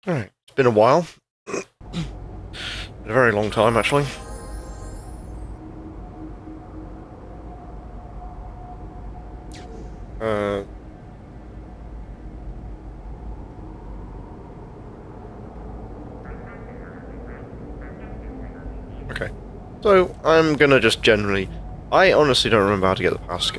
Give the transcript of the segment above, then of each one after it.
Alright, it's been a while. A very long time, actually. Uh, Okay. So, I'm gonna just generally... I honestly don't remember how to get the pass.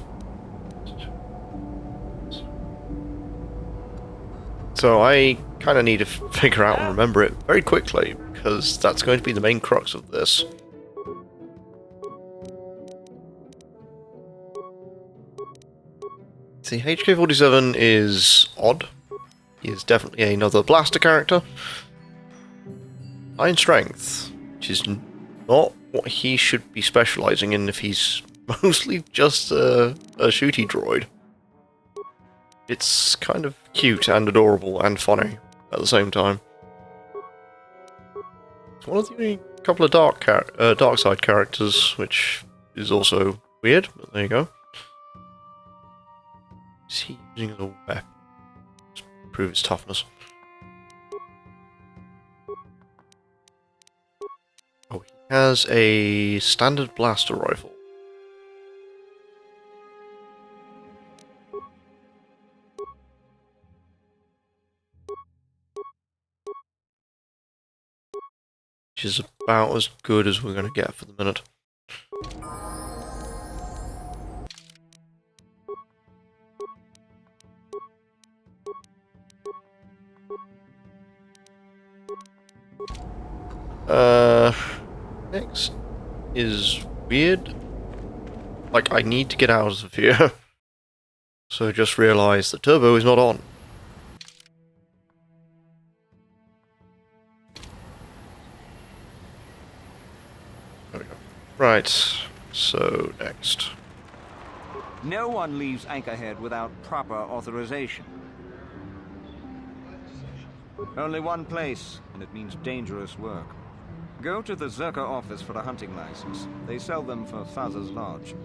So I kind of need to figure out and remember it very quickly, because that's going to be the main crux of this. See, HK-47 is odd. He is definitely another blaster character. High in strength, which is not what he should be specialising in if he's mostly just a shooty droid. It's kind of cute and adorable and funny at the same time. It's one of the only couple of dark side characters, which is also weird, but there you go. Is he using it as a weapon? Just prove its toughness. Oh, he has a standard blaster rifle. Which is about as good as we're going to get for the minute. Next is weird. Like, I need to get out of here. So I just realised the turbo is not on. There we go. Right, so next. No one leaves Anchorhead without proper authorization. Only one place, and it means dangerous work. Go to the Zerka office for a hunting license. They sell them for Faz's Lodge.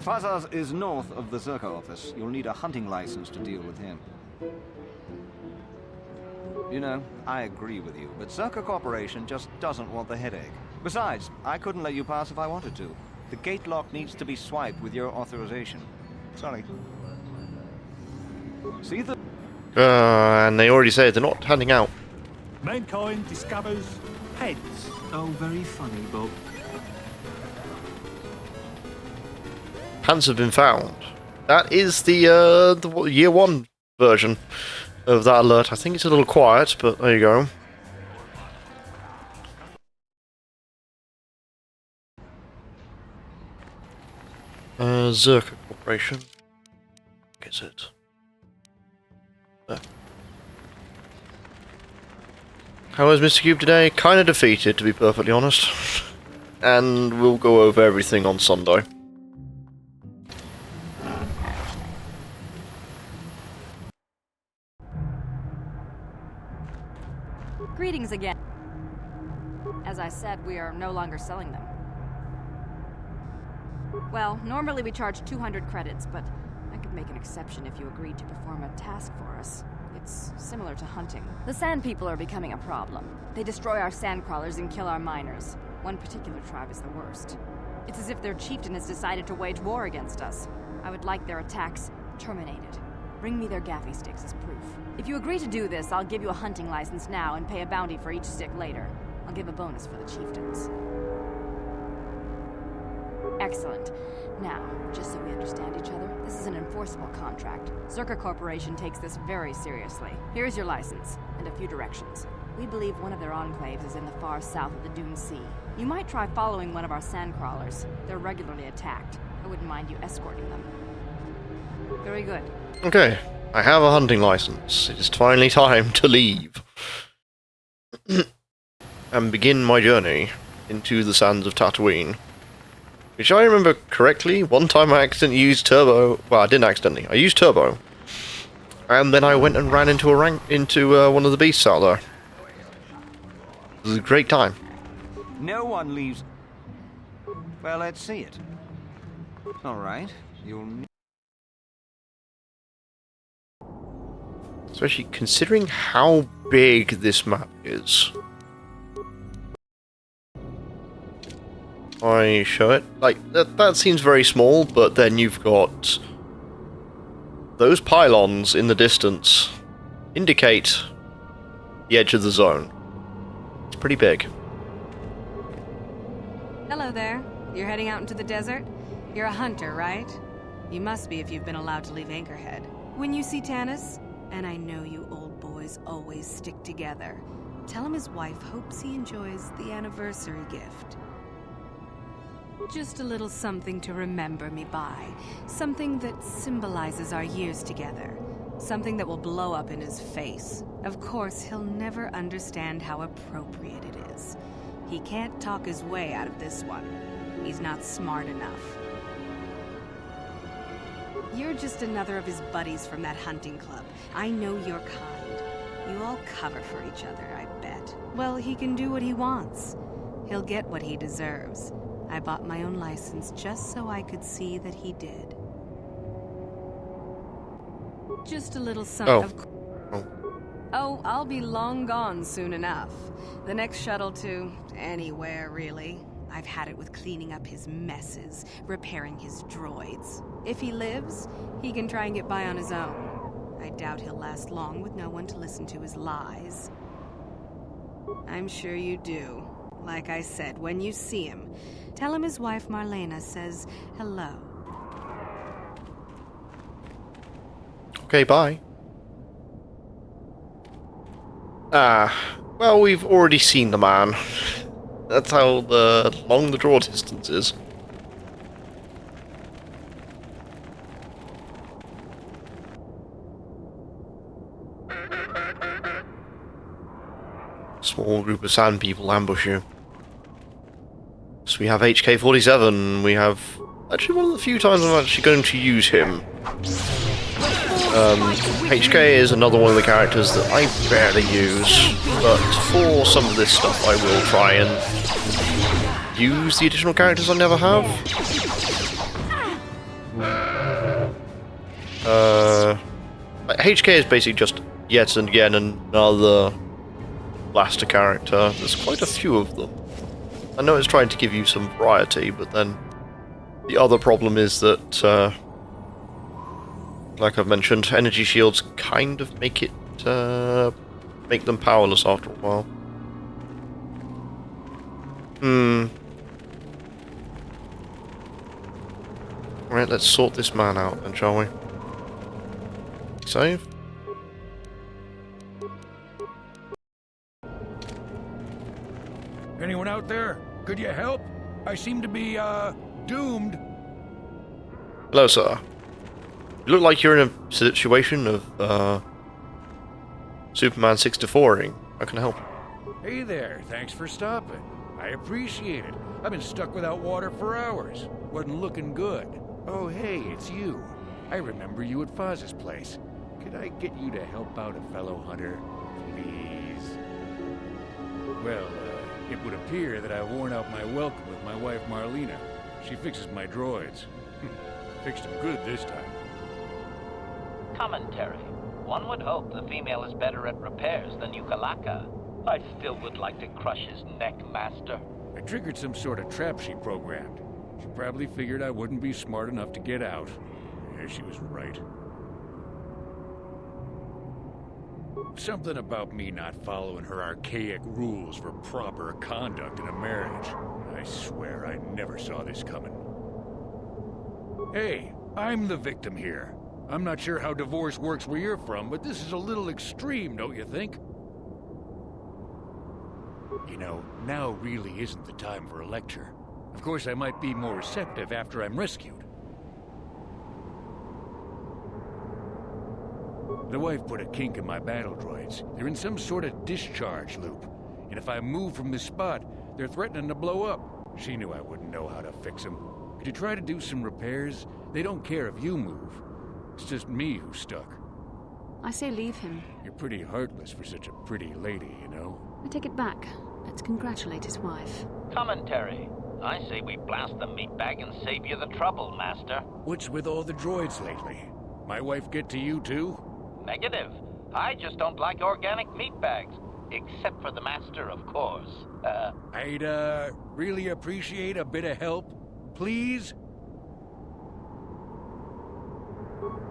Faz's is north of the Zerka office. You'll need a hunting license to deal with him. You know, I agree with you, but Zerka Corporation just doesn't want the headache. Besides, I couldn't let you pass if I wanted to. The gate lock needs to be swiped with your authorization. Sorry. See the... And they already said they're not handing out. Mankind discovers heads. Oh, very funny, Bob. Hands have been found. That is the year one version of that alert. I think it's a little quiet, but there you go. Zerka Corporation. Is it? How is Mr. Cube today? Kinda defeated, to be perfectly honest. And we'll go over everything on Sunday. Greetings again. As I said, we are no longer selling them. Well, normally we charge 200 credits, but I could make an exception if you agreed to perform a task for us. It's similar to hunting. The Sand People are becoming a problem. They destroy our sandcrawlers and kill our miners. One particular tribe is the worst. It's as if their chieftain has decided to wage war against us. I would like their attacks terminated. Bring me their gaffy sticks as proof. If you agree to do this, I'll give you a hunting license now and pay a bounty for each stick later. I'll give a bonus for the chieftains. Excellent. Now, just so we understand each other, this is an enforceable contract. Zerka Corporation takes this very seriously. Here's your license, and a few directions. We believe one of their enclaves is in the far south of the Dune Sea. You might try following one of our sandcrawlers. They're regularly attacked. I wouldn't mind you escorting them. Very good. Okay, I have a hunting license. It is finally time to leave. And begin my journey into the sands of Tatooine. Which I remember correctly, one time I accidentally used turbo. Well, I didn't accidentally. I used turbo. And then I went and ran into one of the beasts out there. It was a great time. No one leaves... Well, let's see it. All right, you'll... Especially considering how big this map is. I show it. Like, that seems very small, but then you've got... those pylons in the distance indicate the edge of the zone. It's pretty big. Hello there. You're heading out into the desert? You're a hunter, right? You must be if you've been allowed to leave Anchorhead. When you see Tanis, and I know you old boys always stick together, tell him his wife hopes he enjoys the anniversary gift. Just a little something to remember me by. Something that symbolizes our years together. Something that will blow up in his face. Of course, he'll never understand how appropriate it is. He can't talk his way out of this one. He's not smart enough. You're just another of his buddies from that hunting club. I know your kind. You all cover for each other, I bet. Well, he can do what he wants. He'll get what he deserves. I bought my own license just so I could see that he did. Just a little something. Oh, I'll be long gone soon enough. The next shuttle to anywhere, really. I've had it with cleaning up his messes, repairing his droids. If he lives, he can try and get by on his own. I doubt he'll last long with no one to listen to his lies. I'm sure you do. Like I said, when you see him, tell him his wife Marlena says hello. Okay, bye. Well, we've already seen the man. That's how long the draw distance is. Small group of sand people ambush you. So we have HK-47. We have actually one of the few times I'm actually going to use him. HK is another one of the characters that I barely use, but for some of this stuff I will try and use the additional characters I never have. HK is basically just yet again another blaster character. There's quite a few of them. I know it's trying to give you some variety, but then the other problem is that like I've mentioned, energy shields kind of make them powerless after a while. Alright, let's sort this man out then, shall we? Save. Anyone out there? Could you help? I seem to be, doomed. Hello, sir. You look like you're in a situation of, Superman 64ing. How can I help? Hey there, thanks for stopping. I appreciate it. I've been stuck without water for hours. Wasn't looking good. Oh, hey, it's you. I remember you at Foz's place. Could I get you to help out a fellow hunter, please? Well, it would appear that I've worn out my welcome with my wife Marlena. She fixes my droids. Fixed them good this time. Commentary. One would hope the female is better at repairs than Yukalaka. I still would like to crush his neck, Master. I triggered some sort of trap she programmed. She probably figured I wouldn't be smart enough to get out. Yeah, she was right. Something about me not following her archaic rules for proper conduct in a marriage. I swear I never saw this coming. Hey, I'm the victim here. I'm not sure how divorce works where you're from, but this is a little extreme, don't you think? You know, now really isn't the time for a lecture. Of course, I might be more receptive after I'm rescued. The wife put a kink in my battle droids. They're in some sort of discharge loop. And if I move from this spot, they're threatening to blow up. She knew I wouldn't know how to fix them. Could you try to do some repairs? They don't care if you move. It's just me who's stuck. I say leave him. You're pretty heartless for such a pretty lady, you know? I take it back. Let's congratulate his wife. Commentary. I say we blast the meatbag and save you the trouble, Master. What's with all the droids lately? My wife get to you too? Negative. I just don't like organic meatbags. Except for the Master, of course. I'd, really appreciate a bit of help. Please?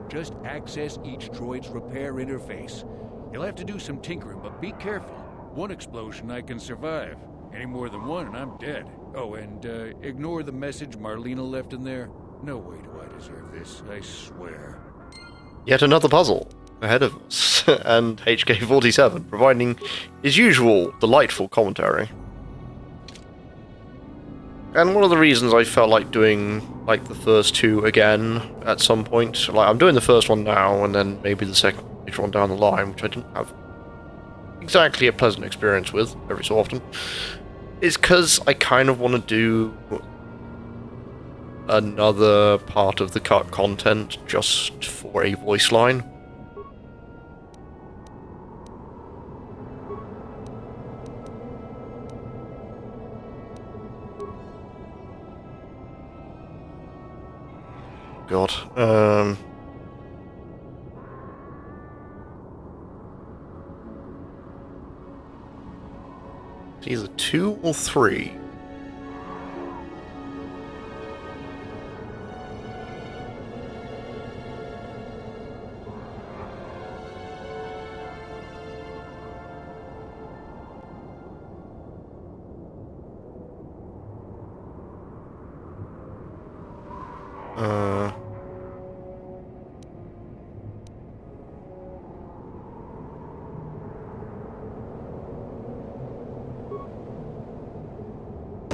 Just access each droid's repair interface. You'll have to do some tinkering, but be careful. One explosion I can survive. Any more than one and I'm dead. Oh, and ignore the message Marlena left in there. No way do I deserve this, I swear. Yet another puzzle ahead of us, and HK47 providing his usual delightful commentary. And one of the reasons I felt like doing like the first two again at some point, like I'm doing the first one now and then maybe the second later on down the line, which I didn't have exactly a pleasant experience with every so often, is because I kind of want to do another part of the cut content just for a voice line. God. It's either 2 or 3.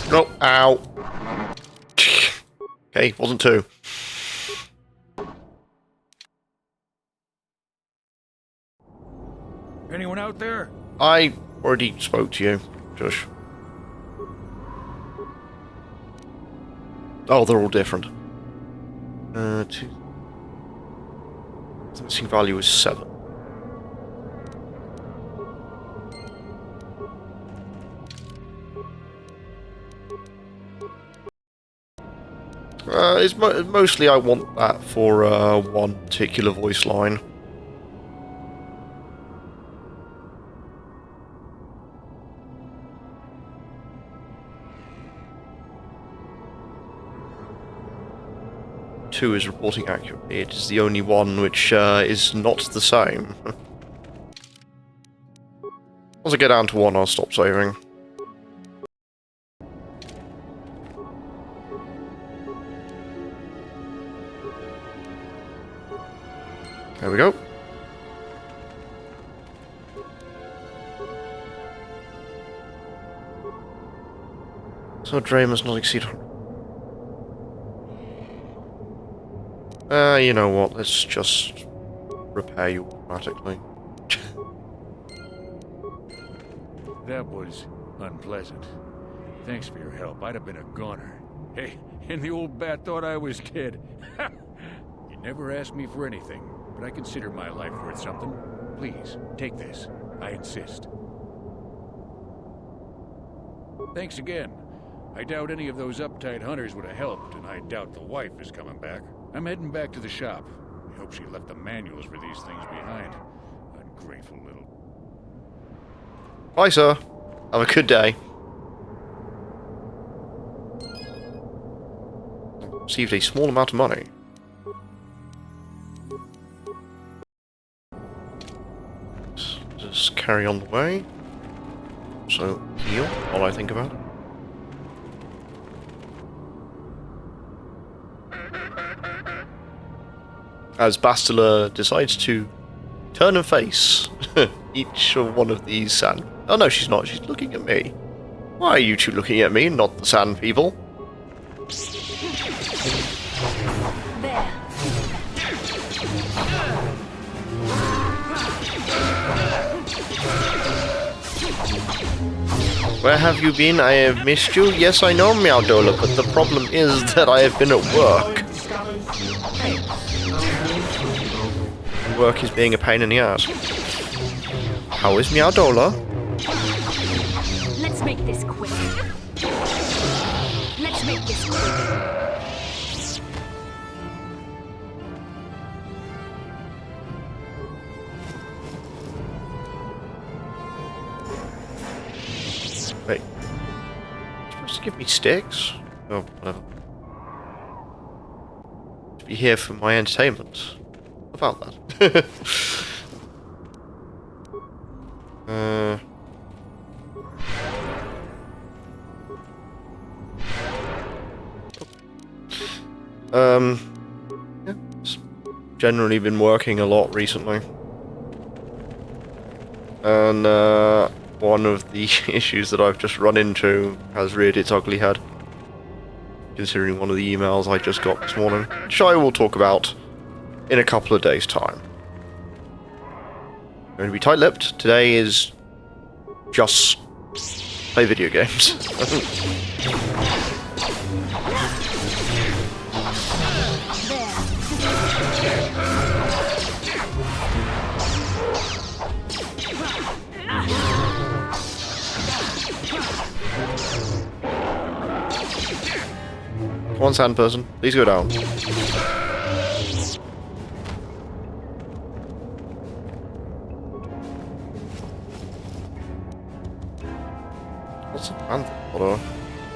No, ow. Okay, wasn't 2. Anyone out there? I already spoke to you, Josh. Oh, they're all different. 2. The missing value is 7. Mostly I want that for one particular voice line. Two is reporting accurately. It is the only one which is not the same. Once I get down to 1, I'll stop saving. There we go. So Dre must not exceed. You know what? Let's just repair you automatically. That was unpleasant. Thanks for your help. I'd have been a goner. Hey, and the old bat thought I was dead. You never asked me for anything, but I consider my life worth something. Please, take this. I insist. Thanks again. I doubt any of those uptight hunters would have helped, and I doubt the wife is coming back. I'm heading back to the shop. I hope she left the manuals for these things behind. Ungrateful little... Bye, sir. Have a good day. Received a small amount of money. Just carry on the way. So, heal while I think about it. As Bastila decides to turn and face each one of these sand... Oh no, she's not. She's looking at me. Why are you two looking at me, not the sand people? There. Where have you been? I have missed you. Yes, I know, Meowdola, but the problem is that I have been at work. Work is being a pain in the ass. How is Meowdola? Let's make this quick. Let's make this quick. Wait. You're supposed to give me sticks? Oh, whatever. To be here for my entertainment. About that. Yeah, it's generally been working a lot recently. And, one of the issues that I've just run into has reared its ugly head. Considering one of the emails I just got this morning, which I will talk about in a couple of days' time. I'm going to be tight-lipped. Today is just play video games. Come on, sand person. Please go down. What's a panther? I don't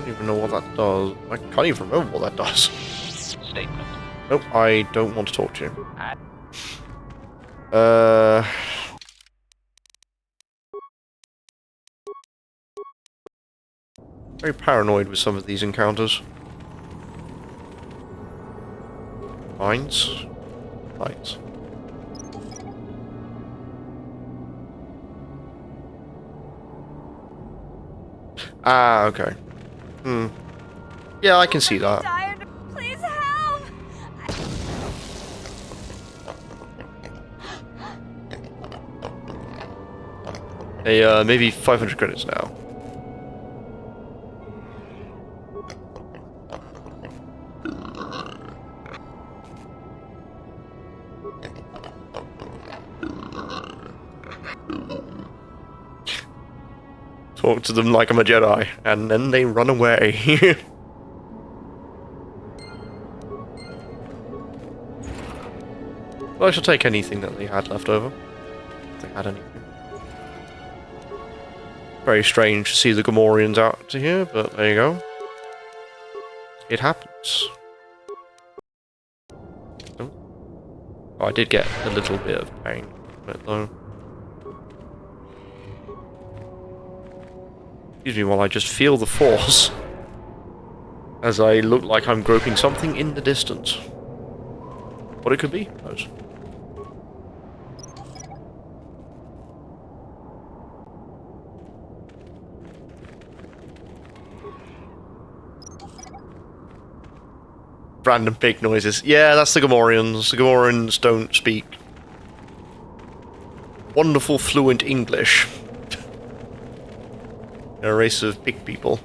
even know what that does. I can't even remember what that does. Statement. Nope, I don't want to talk to you. Very paranoid with some of these encounters. Mines? Mines. Ah, okay. Yeah, I can see that. Tired. Please help! Hey, maybe 500 credits now. Talk to them like I'm a Jedi, and then they run away. Well, I shall take anything that they had left over. If they had anything. Very strange to see the Gamorreans out to here, but there you go. It happens. Oh, I did get a little bit of pain from it, though. Excuse me while I just feel the force, as I look like I'm groping something in the distance. What it could be, who knows. Random pig noises. Yeah, that's the Gamorreans. The Gamorreans don't speak wonderful fluent English. They're a race of pig people.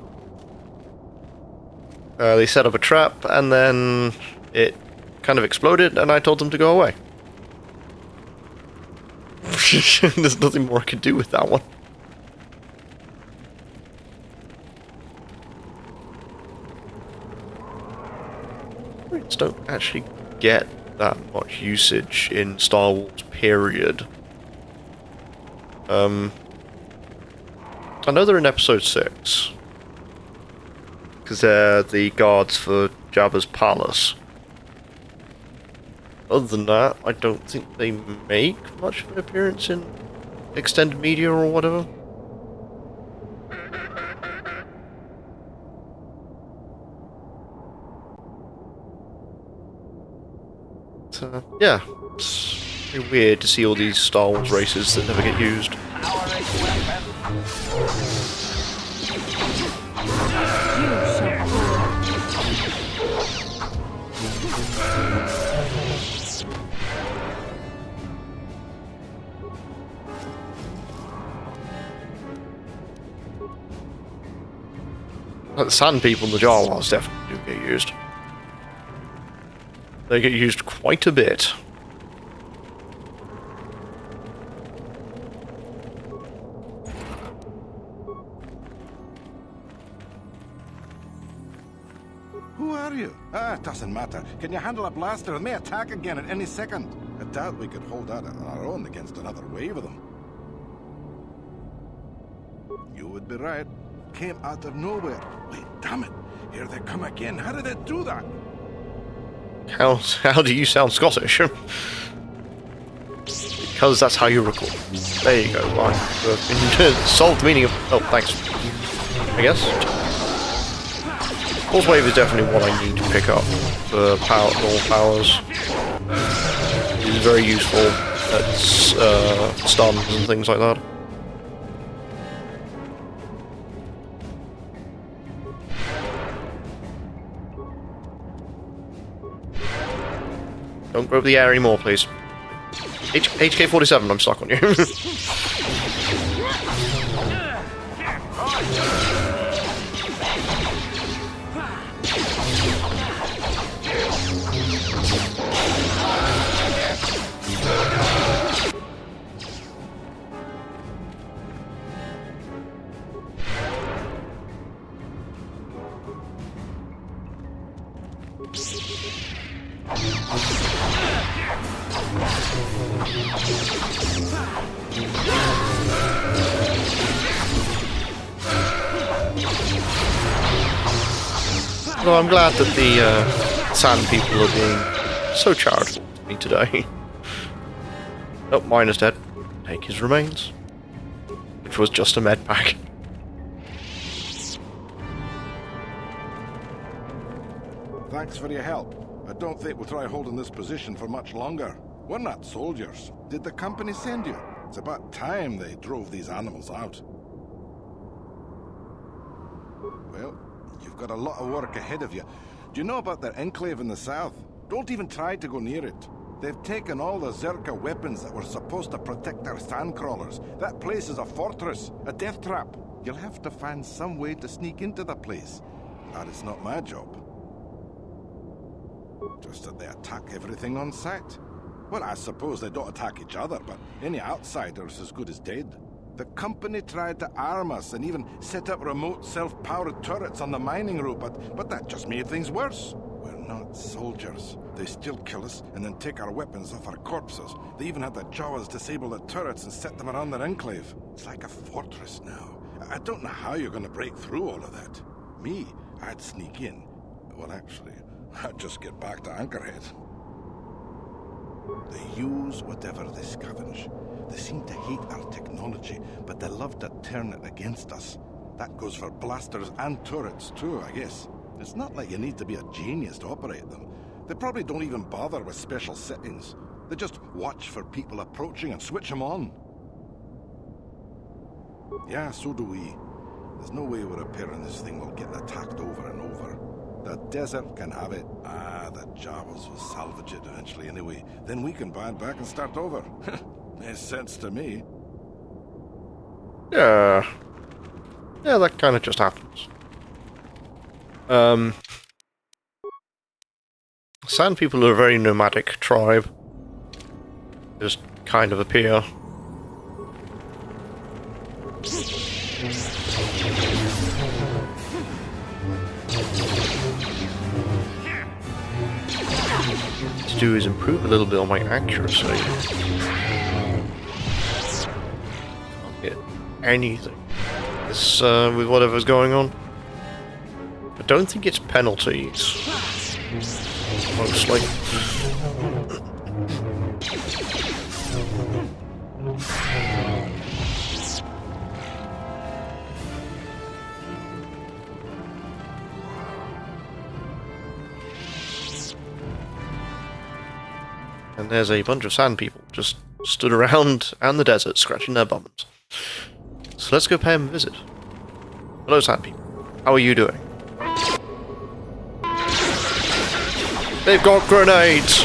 They set up a trap, and then it kind of exploded, and I told them to go away. There's nothing more I could do with that one. Marines don't actually get that much usage in Star Wars, period. I know they're in Episode 6. Because they're the guards for Jabba's palace. Other than that, I don't think they make much of an appearance in extended media or whatever. So, yeah, it's very weird to see all these Star Wars races that never get used. The sand people and the Jawas definitely do get used. They get used quite a bit. Who are you? It doesn't matter. Can you handle a blaster? It may attack again at any second. I doubt we could hold out on our own against another wave of them. You would be right. Came out of nowhere. Wait, damn it. Here they come again. How did they do that? How do you sound Scottish? Because that's how you record. There you go. I've solved the meaning of... Oh, thanks. I guess. Force Wave is definitely what I need to pick up for normal powers. It is very useful at stuns and things like that. Don't go up the air anymore, please. HK-47, I'm stuck on you. Well, I'm glad that the sand people are being so charitable to me today. Oh, mine is dead. Take his remains. Which was just a med pack. Thanks for your help. I don't think we'll try holding this position for much longer. We're not soldiers. Did the company send you? It's about time they drove these animals out. Well, you've got a lot of work ahead of you. Do you know about their enclave in the south? Don't even try to go near it. They've taken all the Zerka weapons that were supposed to protect our sandcrawlers. That place is a fortress, a death trap. You'll have to find some way to sneak into the place. That is not my job. Just that they attack everything on sight. Well, I suppose they don't attack each other, but any outsider's as good as dead. The company tried to arm us and even set up remote self-powered turrets on the mining route, but that just made things worse. We're not soldiers. They still kill us and then take our weapons off our corpses. They even had the Jawas disable the turrets and set them around their enclave. It's like a fortress now. I don't know how you're going to break through all of that. Me, I'd sneak in. Well, actually, I'd just get back to Anchorhead. They use whatever they scavenge. They seem to hate our technology, but they love to turn it against us. That goes for blasters and turrets too, I guess. It's not like you need to be a genius to operate them. They probably don't even bother with special settings. They just watch for people approaching and switch them on. Yeah, so do we. There's no way we're repairing this thing while getting attacked over and over. The desert can have it. The Jawas will salvage it eventually anyway. Then we can buy it back and start over. Makes sense to me. Yeah. Yeah, that kind of just happens. Sand people are a very nomadic tribe. Just kind of appear. To do is improve a little bit on my accuracy. Can't get anything. This, with whatever's going on. I don't think it's penalties. Mostly. And there's a bunch of sand people just stood around and the desert scratching their bums. So let's go pay them a visit. Hello, sand people. How are you doing? They've got grenades!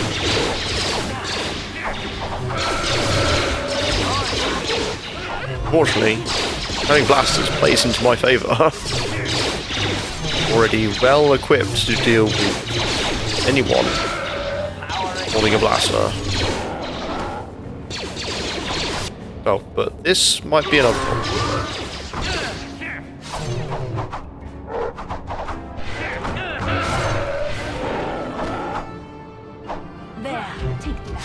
Fortunately, having blasters plays into my favour. Already well equipped to deal with anyone holding a blaster. Oh, but this might be another problem. There, take that.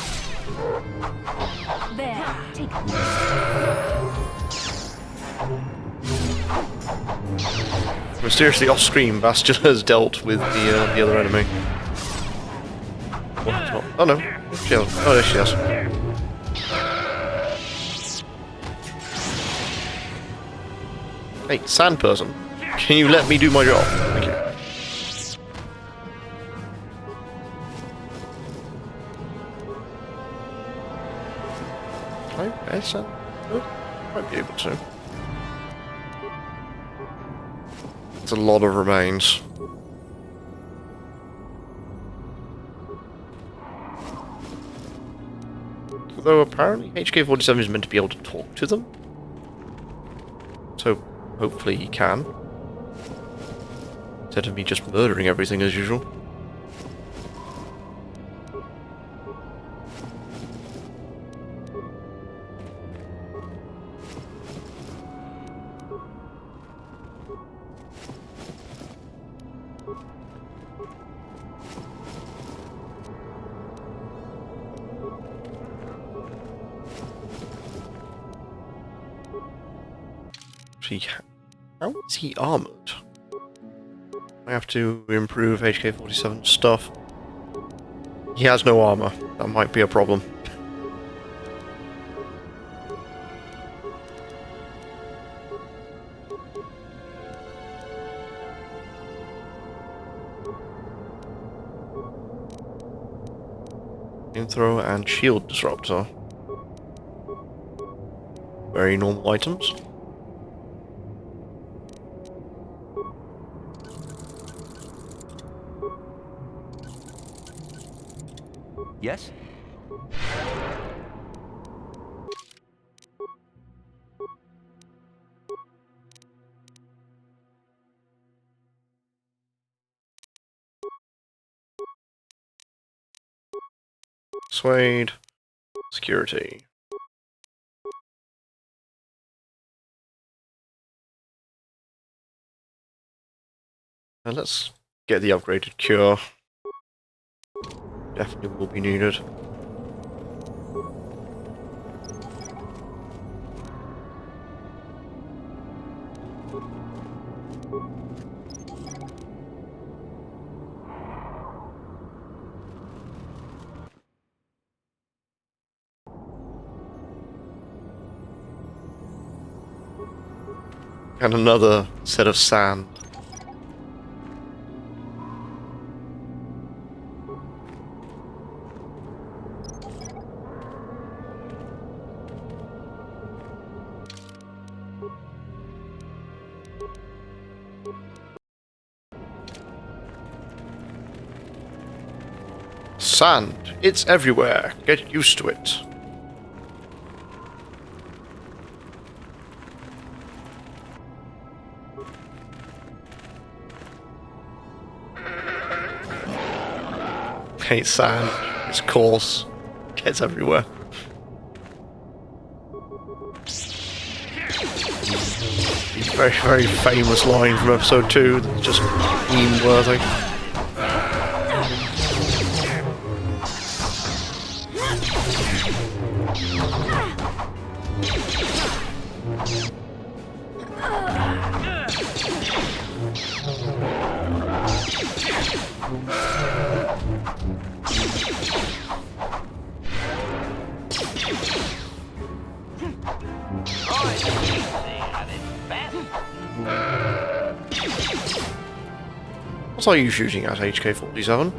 There, take that. Mysteriously off-screen, Bastion has dealt with the other enemy. Oh no, she has. Oh, there she has. Hey, sand person, can you let me do my job? Thank you. SN? Might be able to. It's a lot of remains. Although apparently HK-47 is meant to be able to talk to them. So hopefully he can. Instead of me just murdering everything as usual. How is he armored? I have to improve HK-47 stuff. He has no armor. That might be a problem. Flamethrower and shield disruptor. Very normal items. Yes? Suede. Security. And let's get the upgraded cure. Definitely will be needed. And another set of sand. Sand. It's everywhere. Get used to it. Hate sand. It's coarse. Gets everywhere. Very, very famous line from episode 2 that's just meme-worthy. What are you shooting at, HK-47?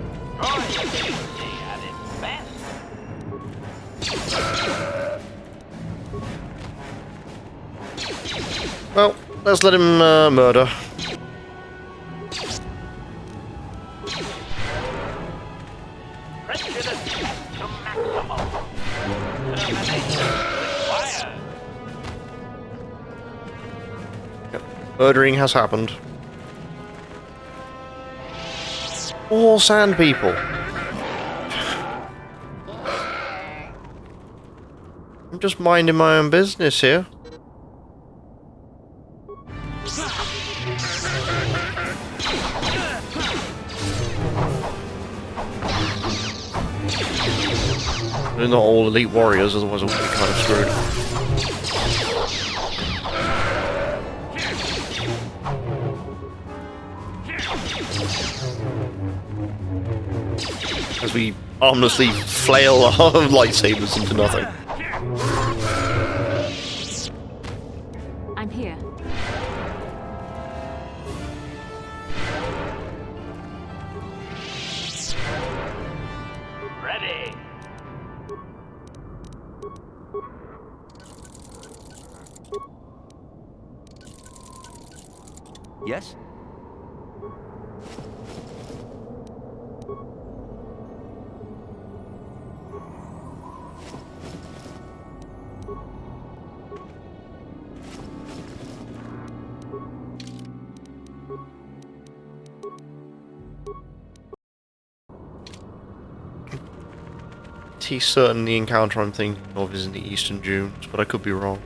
Well, let's let him murder. Yep. Murdering has happened. All sand people. I'm just minding my own business here. They're not all elite warriors, otherwise I'll be kind of screwed. As we harmlessly flail our lightsabers into nothing. I'm here. Ready. Yes? He's certain the encounter I'm thinking of is in the Eastern Dunes, but I could be wrong.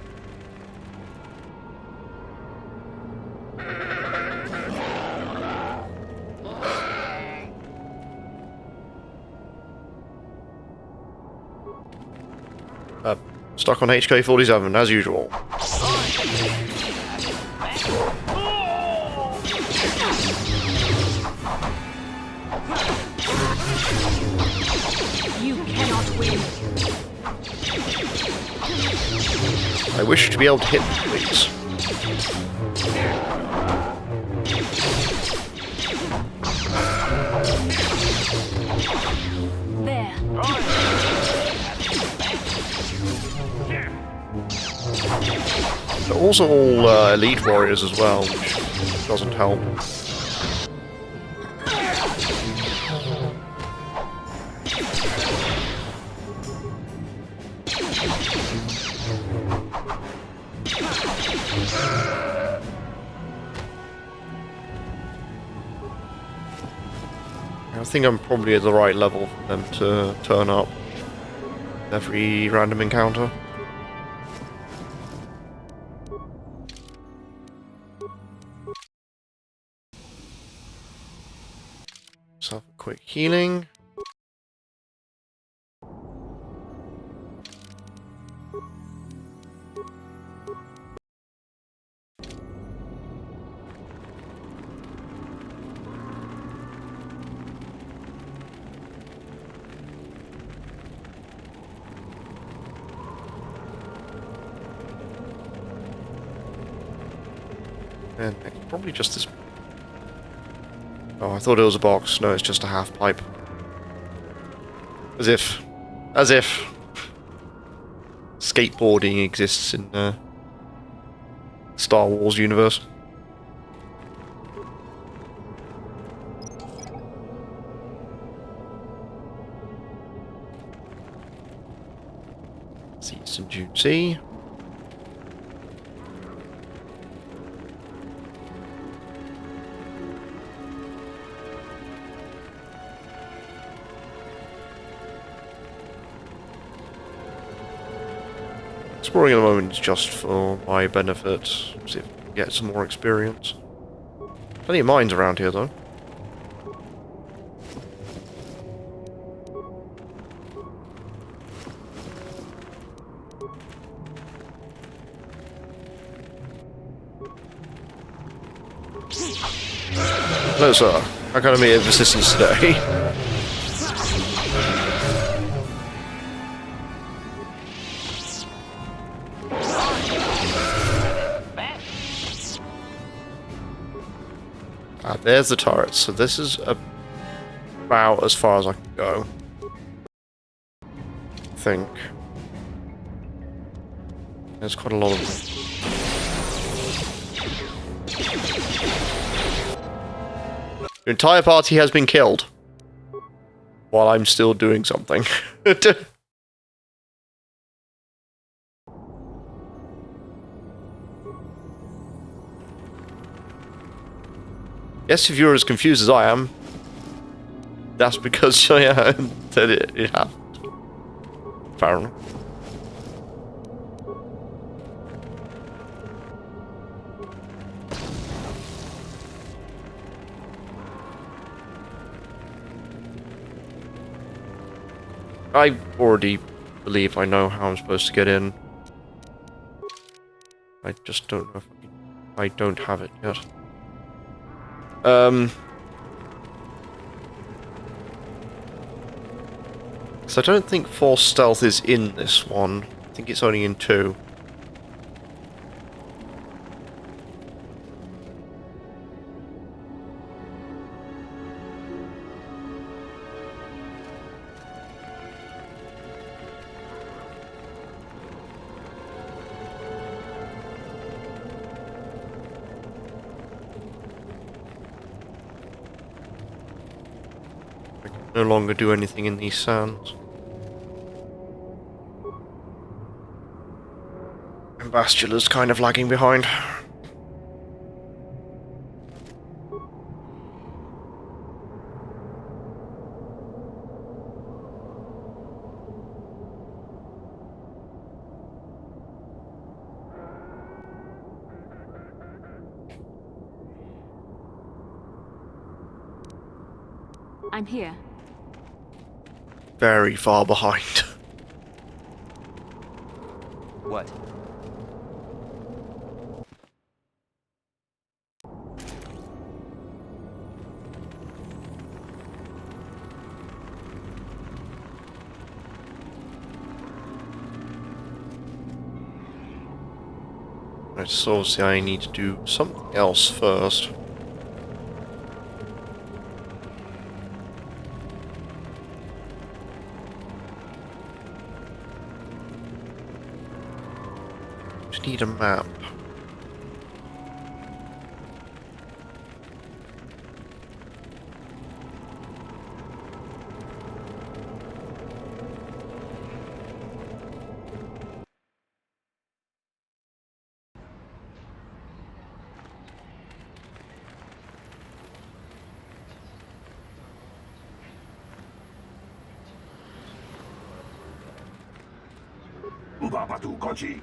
Stuck on HK-47 as usual. You cannot win. I wish to be able to hit them, please. There. They're also all elite warriors as well, which doesn't help. I think I'm probably at the right level for them to turn up every random encounter. Let's have a quick healing. And probably just this. Oh, I thought it was a box. No, it's just a half pipe. As if skateboarding exists in the Star Wars universe. Seats and June C. Exploring at the moment is just for my benefit, see if I can get some more experience. Plenty of mines around here though. Hello sir, how can I be of assistance today? There's the turret, so this is about as far as I can go. I think. There's quite a lot of them. Your entire party has been killed. While I'm still doing something. Yes, if you're as confused as I am, that's because yeah, that it happened. Apparently. I already believe I know how I'm supposed to get in. I just don't know if I don't have it yet. So I don't think force stealth is in this one. I think it's only in 2. no longer do anything in these sands. And Bastula's kind of lagging behind. I'm here. Very far behind. What? Right, so obviously I need to do something else first. Just need a map. Ubabatu Kochi,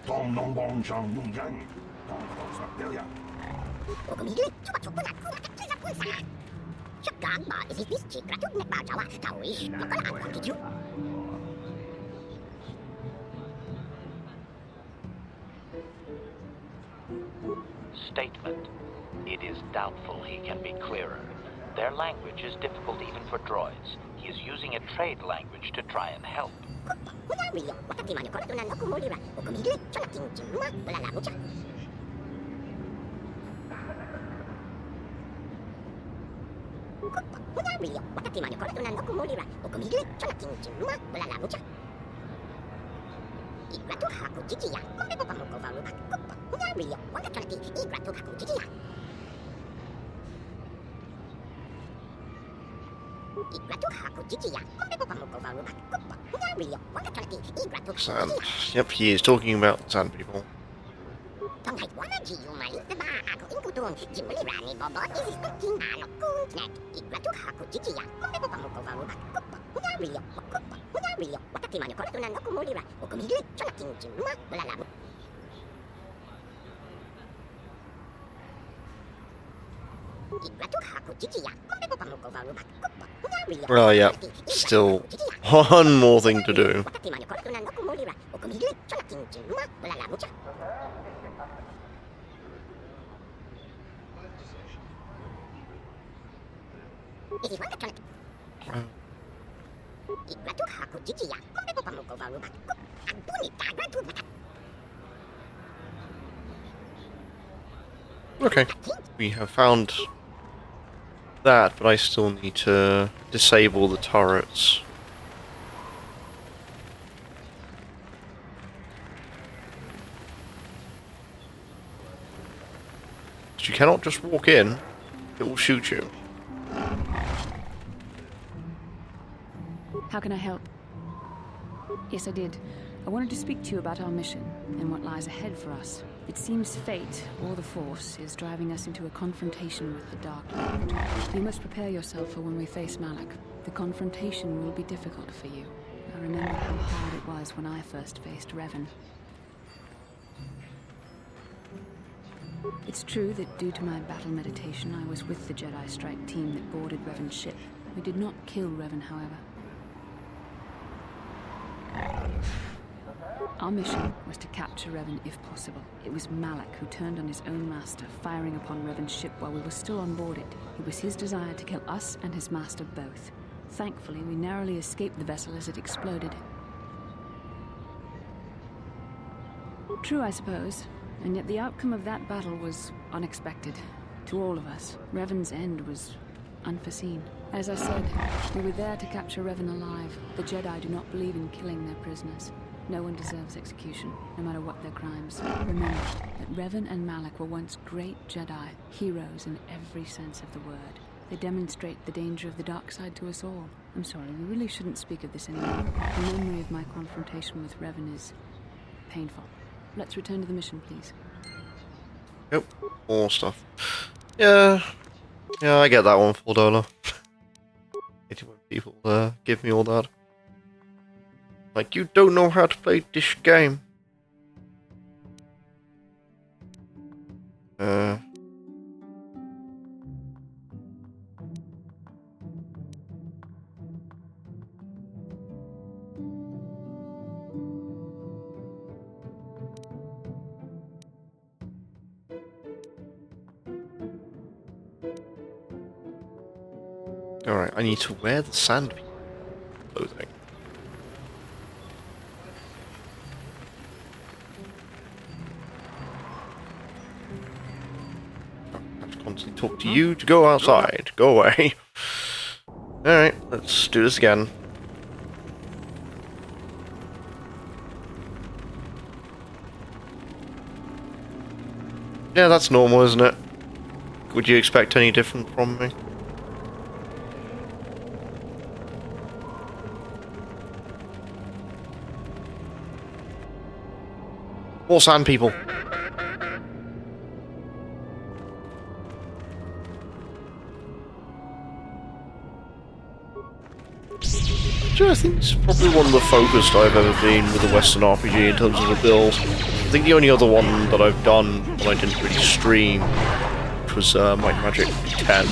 Tom Nongbong Chang Nungyan, Tom Sakdelia. Statement. It is doubtful he can be clearer. Their language is difficult even for droids. He is using a trade language to try and help. Sand. Yep, he is talking about sand people. Oh yeah, still one more thing to do. Okay, we have found that, but I still need to disable the turrets. You cannot just walk in, it will shoot you. How can I help? Yes, I did. I wanted to speak to you about our mission and what lies ahead for us. It seems fate, or the Force, is driving us into a confrontation with the Dark Lord. You must prepare yourself for when we face Malak. The confrontation will be difficult for you. I remember how hard it was when I first faced Revan. It's true that due to my battle meditation, I was with the Jedi Strike team that boarded Revan's ship. We did not kill Revan, however. Our mission was to capture Revan if possible. It was Malak who turned on his own master, firing upon Revan's ship while we were still on board it. It was his desire to kill us and his master both. Thankfully, we narrowly escaped the vessel as it exploded. True, I suppose, and yet the outcome of that battle was unexpected. To all of us, Revan's end was unforeseen. As I said, we were there to capture Revan alive. The Jedi do not believe in killing their prisoners. No one deserves execution, no matter what their crimes. Remember that Revan and Malak were once great Jedi, heroes in every sense of the word. They demonstrate the danger of the dark side to us all. I'm sorry, we really shouldn't speak of this anymore. The memory of my confrontation with Revan is painful. Let's return to the mission, please. Yep, more stuff. Yeah, I get that one, $4. Hate it when people give me all that. Like, you don't know how to play this game. Alright, I need to wear the sand clothing. I have to constantly talk to you to go outside. Go away. Alright, let's do this again. Yeah, that's normal, isn't it? Would you expect any different from me? More sand people. I think it's probably one of the focused I've ever been with a Western RPG in terms of the build. I think the only other one that I've done that I didn't really stream, which was Might and Magic 10.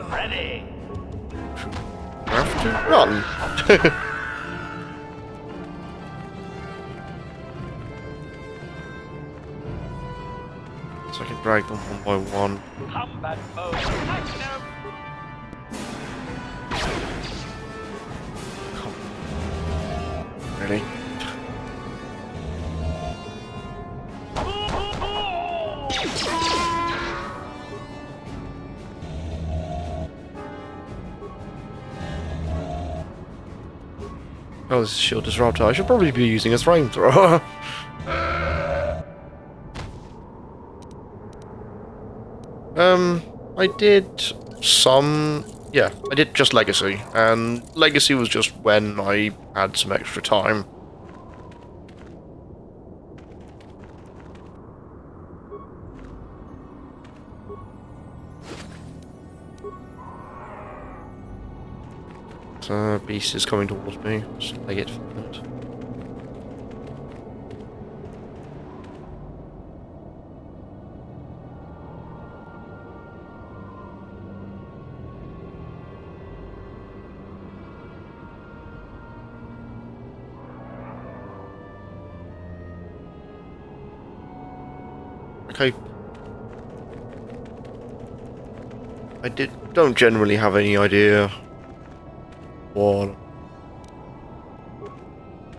Ready. I have to run. So I can drag them one by one. Combat mode. Touchdown. Ready? Oh, this is Shield Disruptor. I should probably be using a flamethrower. I did some... Yeah, I did just Legacy. And Legacy was just when I had some extra time. Beast is coming towards me. Just leg it for a minute. Okay. Don't generally have any idea what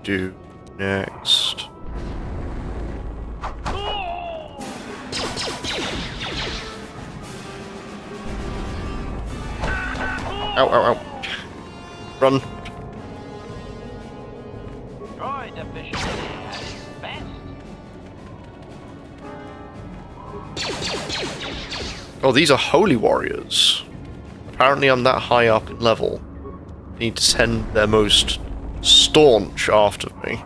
do next. Ow, ow, ow. Run. Droid efficiency at its best. Oh, these are holy warriors. Apparently I'm that high up in level. They need to send their most staunch after me.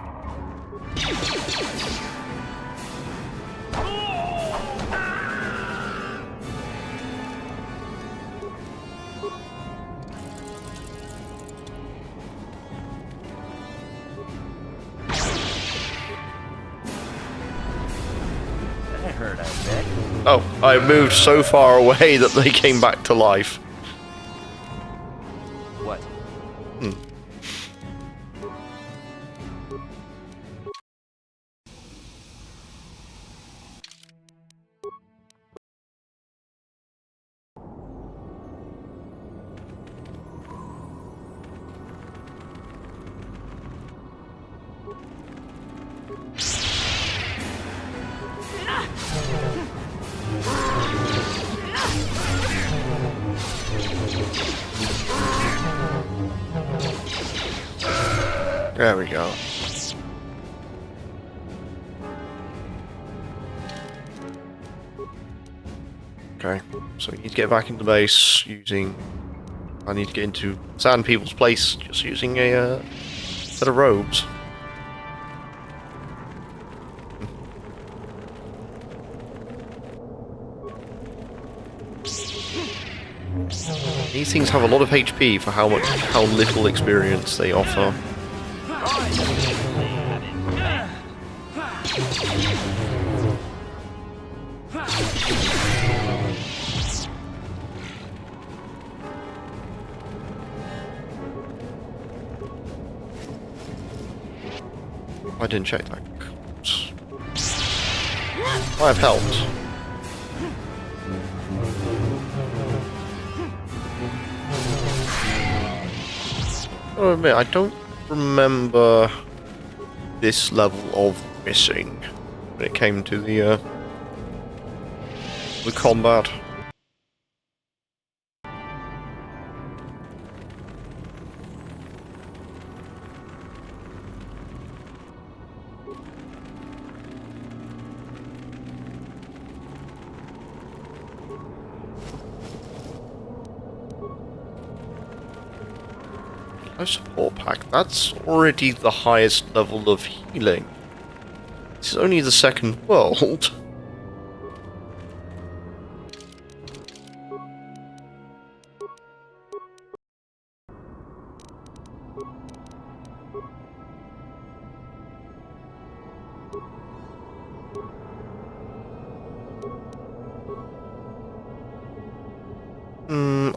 Oh, I moved so far away that they came back to life. What? There we go. Okay, so we need to get back into base using... I need to get into Sand People's place just using a set of robes. These things have a lot of HP for how little experience they offer. I didn't check that. I have helped. I'll admit, I don't remember this level of missing when it came to the combat. No support pack. That's already the highest level of healing. This is only the second world.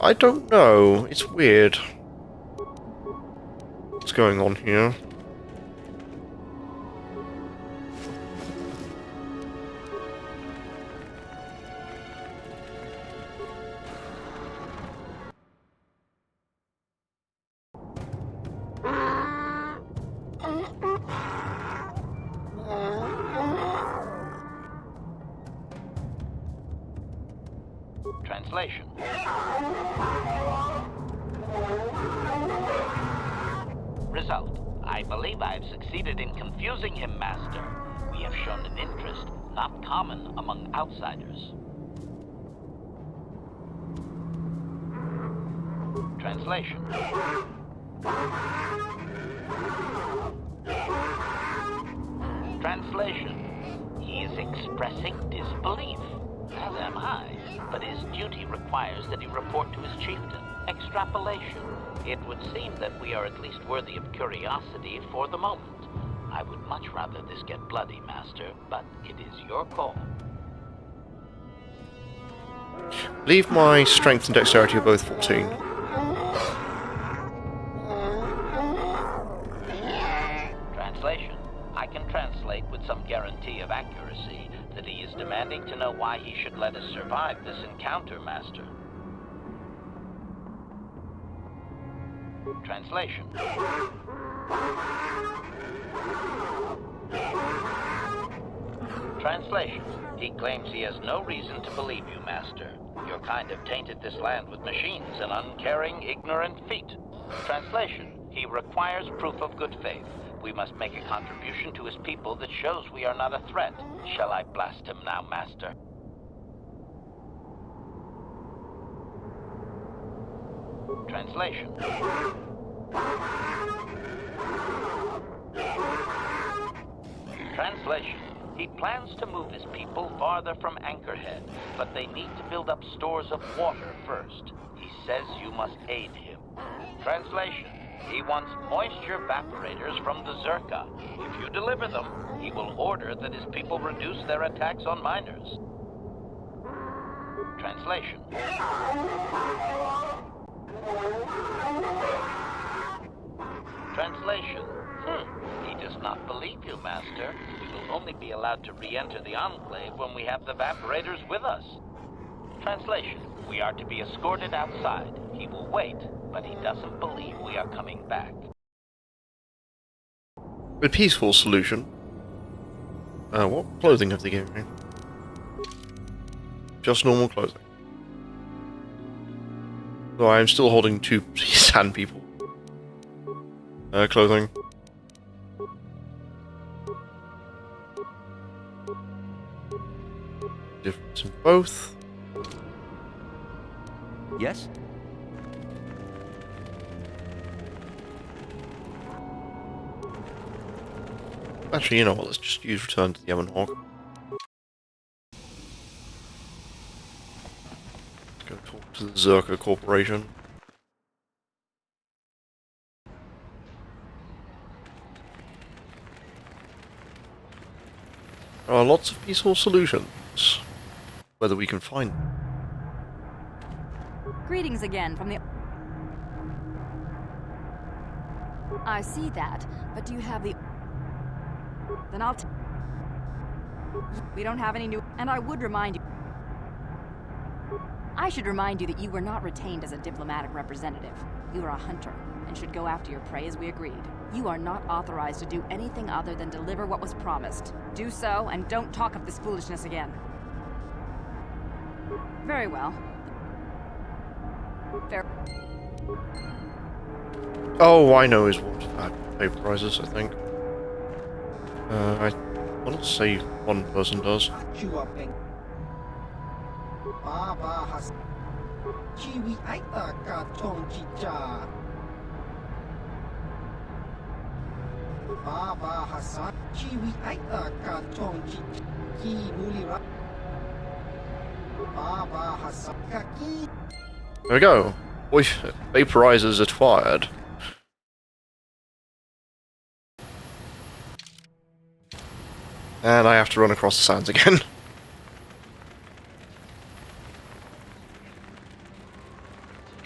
I don't know. It's weird. What's going on here? Translation. Result. I believe I have succeeded in confusing him, Master. We have shown an interest not common among outsiders. Translation. Translation. He is expressing disbelief, as am I, but his duty requires that he report to his chieftain. Extrapolation. It would seem that we are at least worthy of curiosity for the moment. I would much rather this get bloody, Master, but it is your call. I believe my strength and dexterity are both 14. Translation. I can translate with some guarantee of accuracy that he is demanding to know why he should let us survive this encounter, Master. Translation. Translation. He claims he has no reason to believe you, Master. Your kind have tainted this land with machines and uncaring, ignorant feet. Translation. He requires proof of good faith. We must make a contribution to his people that shows we are not a threat. Shall I blast him now, Master? Translation. Translation. He plans to move his people farther from Anchorhead, but they need to build up stores of water first. He says you must aid him. Translation. He wants moisture evaporators from the Zerka. If you deliver them, he will order that his people reduce their attacks on miners. Translation. Translation. He does not believe you, Master. We will only be allowed to re-enter the Enclave when we have the evaporators with us. Translation. We are to be escorted outside. He will wait, but he doesn't believe we are coming back. A peaceful solution. What clothing have they given me? Just normal clothing. So I am still holding two sand people. Clothing. difference in both. Yes? Actually, you know what? Let's just use Return to the Evanhawk. Let's go talk to the Zerka Corporation. There are lots of peaceful solutions. Whether we can find them. Greetings again from the... I see that, but do you have the... Then I'll... We don't have any new... And I would remind you... I should remind you that you were not retained as a diplomatic representative. You are a hunter, and should go after your prey as we agreed. You are not authorized to do anything other than deliver what was promised. Do so, and don't talk of this foolishness again. Very well. Fair. Oh, I know his what vaporizers, I think. I want to say one person does. There we go. Vaporizers acquired. And I have to run across the sands again.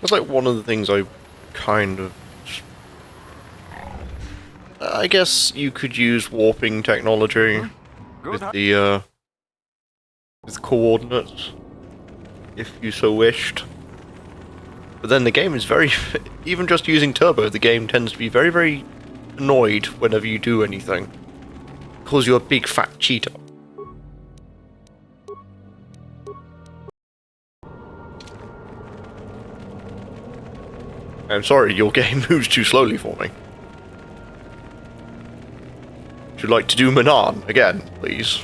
That's like one of the things I kind of... I guess you could use warping technology with the with coordinates, if you so wished. But then the game is very... even just using turbo, the game tends to be very, very annoyed whenever you do anything. Calls you a big fat cheater. I'm sorry, your game moves too slowly for me. Would you like to do Manan again, please?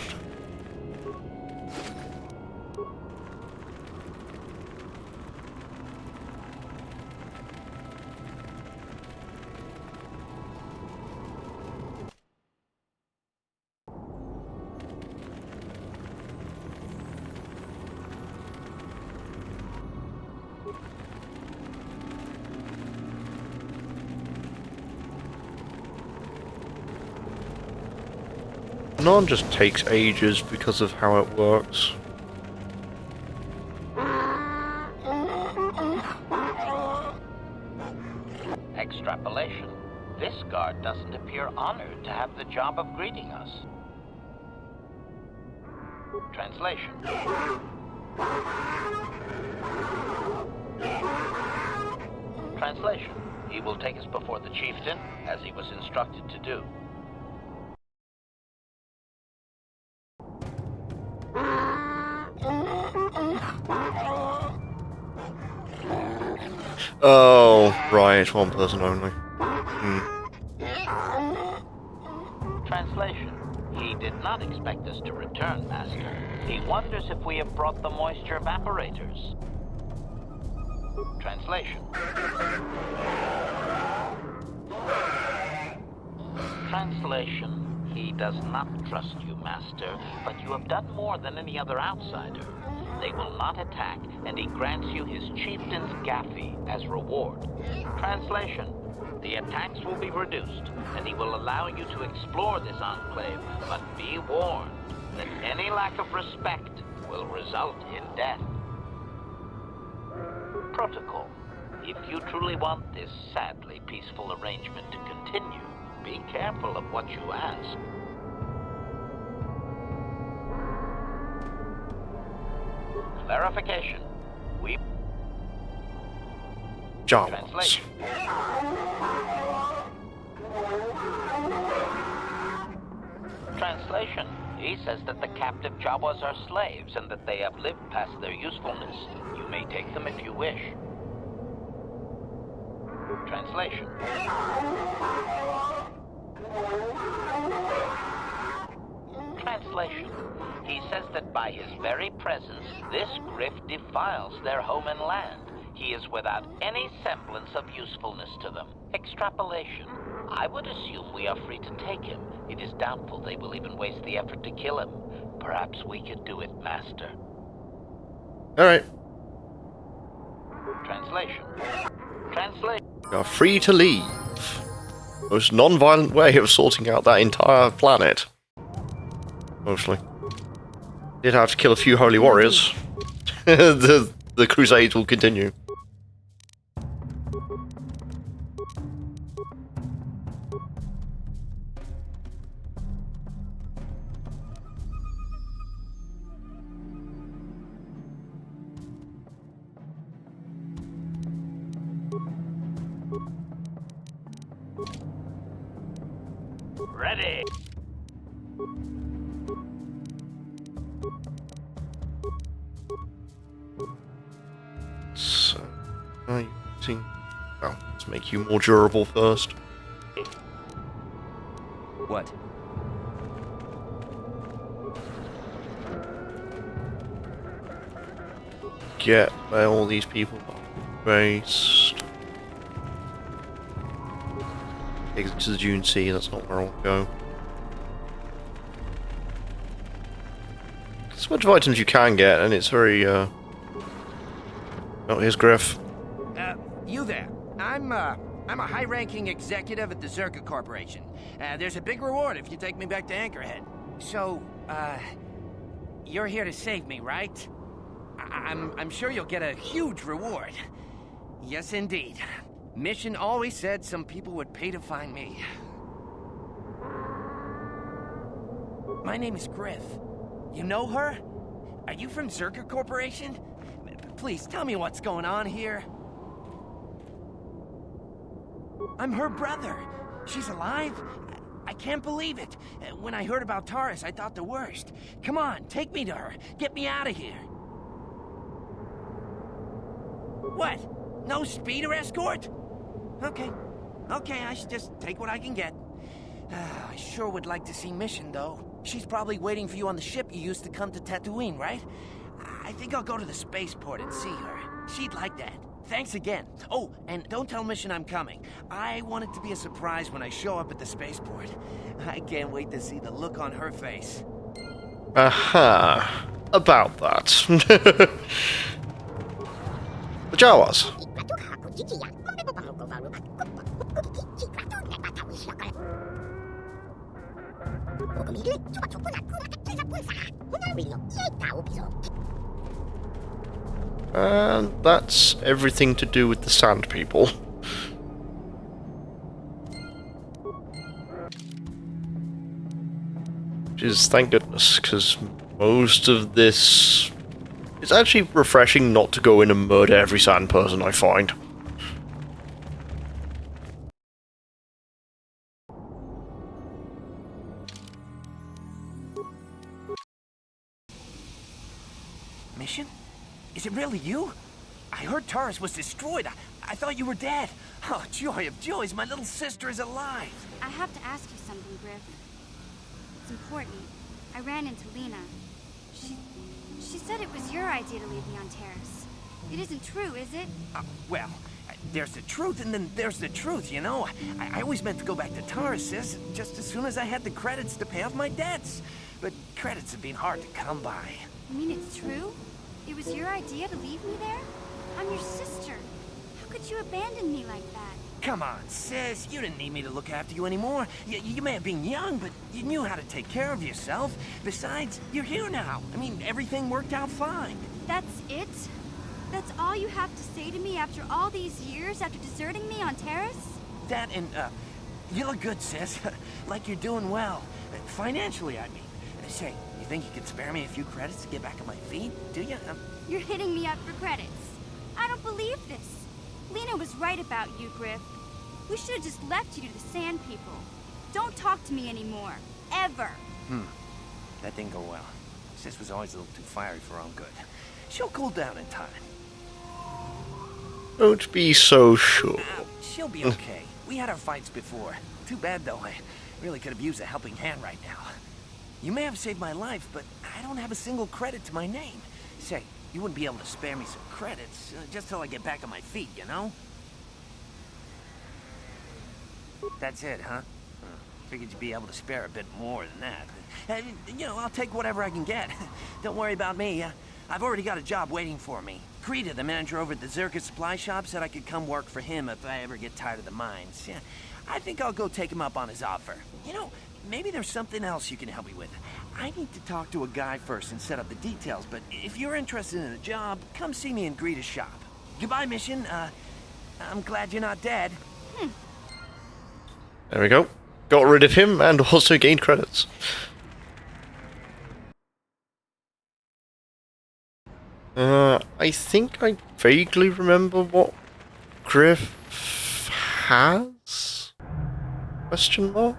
Manan just takes ages because of how it works. Extrapolation. This guard doesn't appear honored to have the job of greeting us. Translation. Translation. He will take us before the chieftain, as he was instructed to do. Oh, right, one person only. Translation. He did not expect us to return, Master. He wonders if we have brought the moisture evaporators. Translation. Translation. He does not trust you, Master, but you have done more than any other outsider. They will not attack, and he grants you his chieftain's Gaffy as reward. Translation. The attacks will be reduced, and he will allow you to explore this enclave, but be warned that any lack of respect will result in death. Protocol. If you truly want this sadly peaceful arrangement to continue, be careful of what you ask. Clarification. We... Jawas. Translation. Translation. He says that the captive Jawas are slaves and that they have lived past their usefulness. You may take them if you wish. Translation. Translation. He says that by his very presence, this Griff defiles their home and land. He is without any semblance of usefulness to them. Extrapolation. I would assume we are free to take him. It is doubtful they will even waste the effort to kill him. Perhaps we could do it, Master. Alright. Translation. Translation. You are free to leave. Most non-violent way of sorting out that entire planet. Mostly. Did have to kill a few holy warriors. the crusades will continue. Ready. So, well, let's make you more durable first. What? Get where all these people are based. Exit to the Dune Sea, that's not where I want to go. As much of items you can get, and it's very, Oh, here's Griff. You there. I'm a high-ranking executive at the Zerka Corporation. There's a big reward if you take me back to Anchorhead. So, you're here to save me, right? I'm sure you'll get a huge reward. Yes, indeed. Mission always said some people would pay to find me. My name is Griff. You know her? Are you from Zerka Corporation? Please, tell me what's going on here. I'm her brother. She's alive? I can't believe it. When I heard about Taurus, I thought the worst. Come on, take me to her. Get me out of here. What? No speeder escort? Okay. Okay, I should just take what I can get. I sure would like to see Mission, though. She's probably waiting for you on the ship you used to come to Tatooine, right? I think I'll go to the spaceport and see her. She'd like that. Thanks again. Oh, and don't tell Mission I'm coming. I want it to be a surprise when I show up at the spaceport. I can't wait to see the look on her face. Aha. About that. The Jawas. And that's everything to do with the Sand People. Which is, thank goodness, because most of this... It's actually refreshing not to go in and murder every sand person I find. Mission? Is it really you? I heard Taurus was destroyed. I thought you were dead. Oh, joy of joys, my little sister is alive. I have to ask you something, Griff. It's important. I ran into Lena. She said it was your idea to leave me on Terrace. It isn't true, is it? Well, there's the truth and then there's the truth, you know? I always meant to go back to Taurus, sis, just as soon as I had the credits to pay off my debts. But credits have been hard to come by. You mean it's true? It was your idea to leave me there? I'm your sister. How could you abandon me like that? Come on, sis. You didn't need me to look after you anymore. You may have been young, but you knew how to take care of yourself. Besides, you're here now. I mean, everything worked out fine. That's it? That's all you have to say to me after all these years, after deserting me on Terrace? That and, you look good, sis. Like you're doing well. Financially, I mean. Say, you think you could spare me a few credits to get back on my feet? Do you? You're hitting me up for credits. I don't believe this. Lena was right about you, Griff. We should have just left you to the Sand People. Don't talk to me anymore. Ever. That didn't go well. Sis was always a little too fiery for her own good. She'll cool down in time. Don't be so sure. She'll be okay. We had our fights before. Too bad, though. I really could have used a helping hand right now. You may have saved my life, but I don't have a single credit to my name. Say, you wouldn't be able to spare me some credits, just till I get back on my feet, you know? That's it, huh? Figured you'd be able to spare a bit more than that. You know, I'll take whatever I can get. Don't worry about me. I've already got a job waiting for me. Krita, the manager over at the Zerka supply shop, said I could come work for him if I ever get tired of the mines. Yeah, I think I'll go take him up on his offer. You know, maybe there's something else you can help me with. I need to talk to a guy first and set up the details, but if you're interested in a job, come see me in Greta's shop. Goodbye, Mission. I'm glad you're not dead. There we go. Got rid of him and also gained credits. I think I vaguely remember what Griff has? Question mark?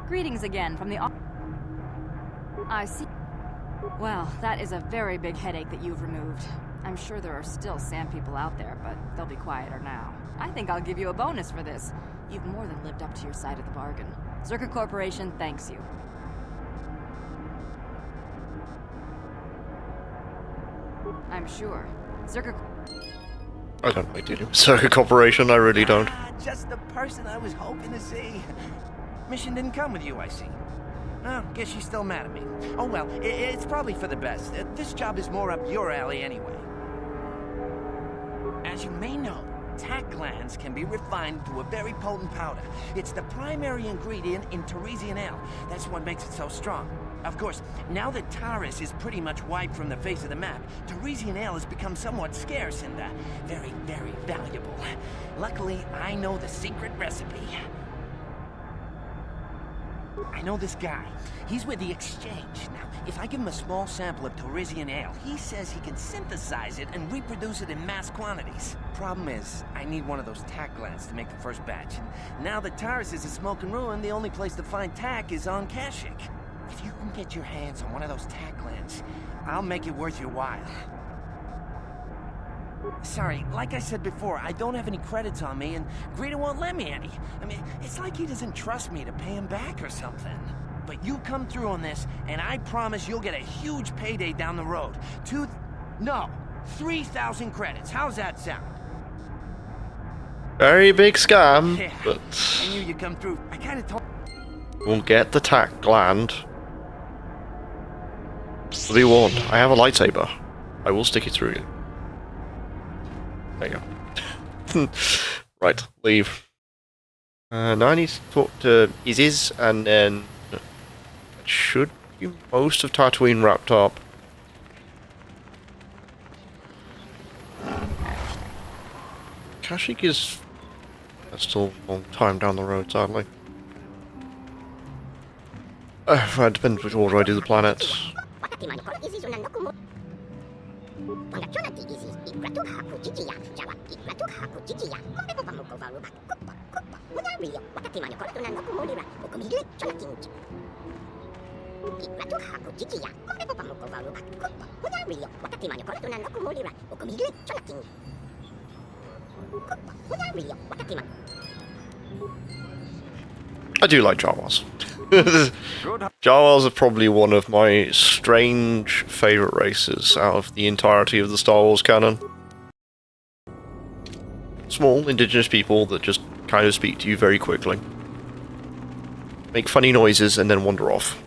Greetings again from the... I see. Well, that is a very big headache that you've removed. I'm sure there are still sand people out there, but they'll be quieter now. I think I'll give you a bonus for this. You've more than lived up to your side of the bargain. Zerka Corporation thanks you. I'm sure. Zerka... I don't like dealing with Zerka Corporation, I really don't. Just the person I was hoping to see. Mission didn't come with you, I see. Oh, guess she's still mad at me. Oh well, it's probably for the best. This job is more up your alley anyway. As you may know, tack glands can be refined to a very potent powder. It's the primary ingredient in Teresian ale. That's what makes it so strong. Of course, now that Taris is pretty much wiped from the face of the map, Teresian ale has become somewhat scarce and very, very valuable. Luckily, I know the secret recipe. I know this guy. He's with the Exchange. Now, if I give him a small sample of Teresian ale, he says he can synthesize it and reproduce it in mass quantities. Problem is, I need one of those tack glands to make the first batch. And now that Taris is a smoking ruin, the only place to find tack is on Kashyyyk. If you can get your hands on one of those tack glands, I'll make it worth your while. Sorry, like I said before, I don't have any credits on me, and Greta won't lend me any. I mean, it's like he doesn't trust me to pay him back or something. But you come through on this, and I promise you'll get a huge payday down the road. 3,000 credits. How's that sound? Very big scam, Yeah, but I knew you'd come through. I kind of told... we'll get the tack gland. What do you want? I have a lightsaber. I will stick it through you. There you go. Right, leave. Now I need to talk to Isis, and then it should be most of Tatooine wrapped up. Kashyyyk is still a long time down the road, sadly. It depends which order I do the planet. I do like Jawas. Jawas are probably one of my strange favourite races out of the entirety of the Star Wars canon. Small, indigenous people that just kind of speak to you very quickly. Make funny noises and then wander off.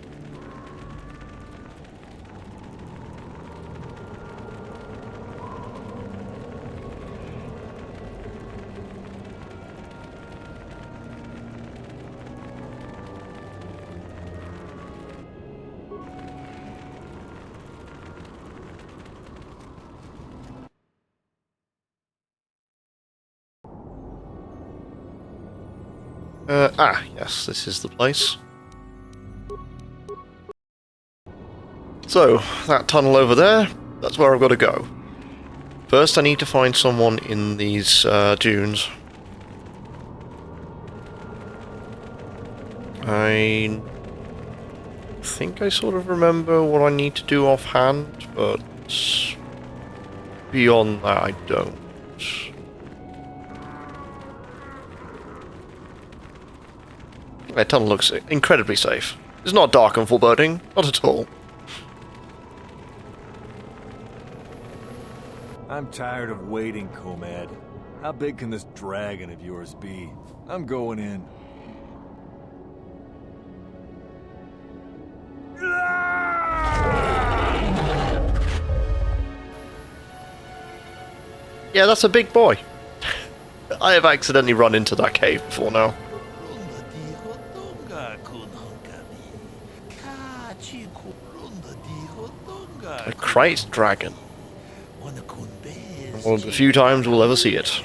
Yes, this is the place. So, that tunnel over there, that's where I've got to go. First I need to find someone in these dunes. I think I sort of remember what I need to do offhand, but beyond that I don't. That tunnel looks incredibly safe. It's not dark and foreboding. Not at all. I'm tired of waiting, Comad. How big can this dragon of yours be? I'm going in. Yeah, that's a big boy. I have accidentally run into that cave before now. A Christ dragon. One of the few times we'll ever see it.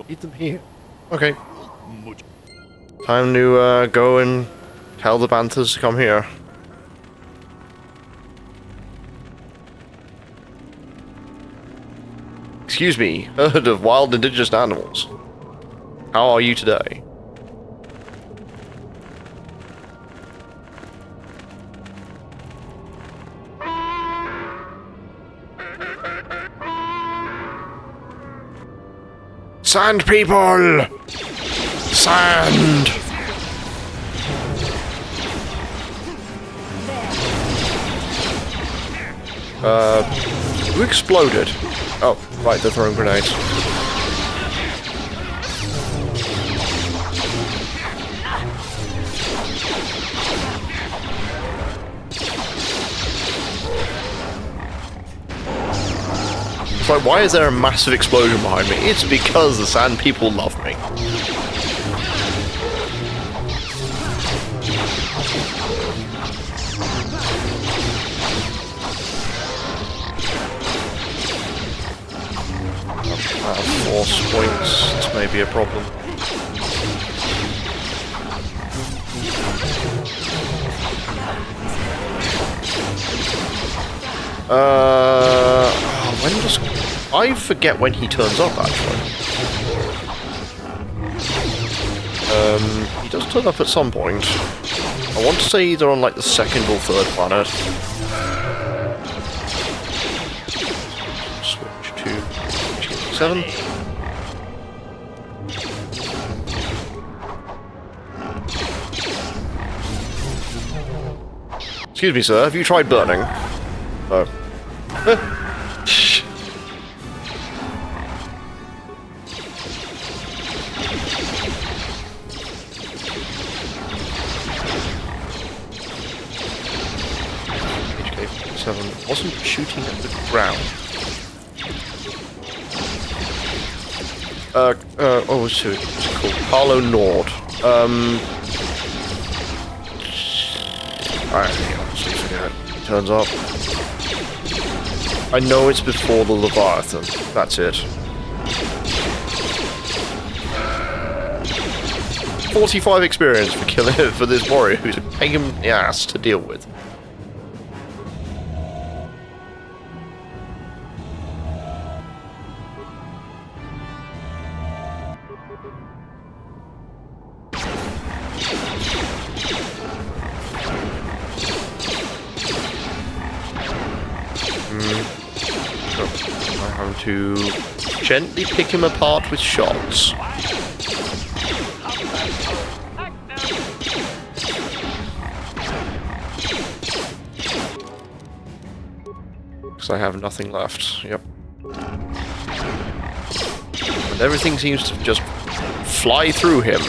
Eat them here. Okay. Time to go and tell the Banthas to come here. Excuse me, herd of wild indigenous animals. How are you today? Sand people! Sand! Who exploded? Oh, right, they're throwing grenades. It's like, why is there a massive explosion behind me? It's because the sand people love me. Force points, this may be a problem. When does... I forget when he turns up, actually. He does turn up at some point. I want to say either on, like, the second or third planet. Switch to 7. Excuse me, sir, have you tried burning? No. HK-47 wasn't shooting at the ground. What's it called? Carlo Nord. I honestly forget. Turns up. I know it's before the Leviathan. That's it. 45 experience for killing for this warrior who's a pain in the ass to deal with. To gently pick him apart with shots. Because I have nothing left. Yep. And everything seems to just fly through him.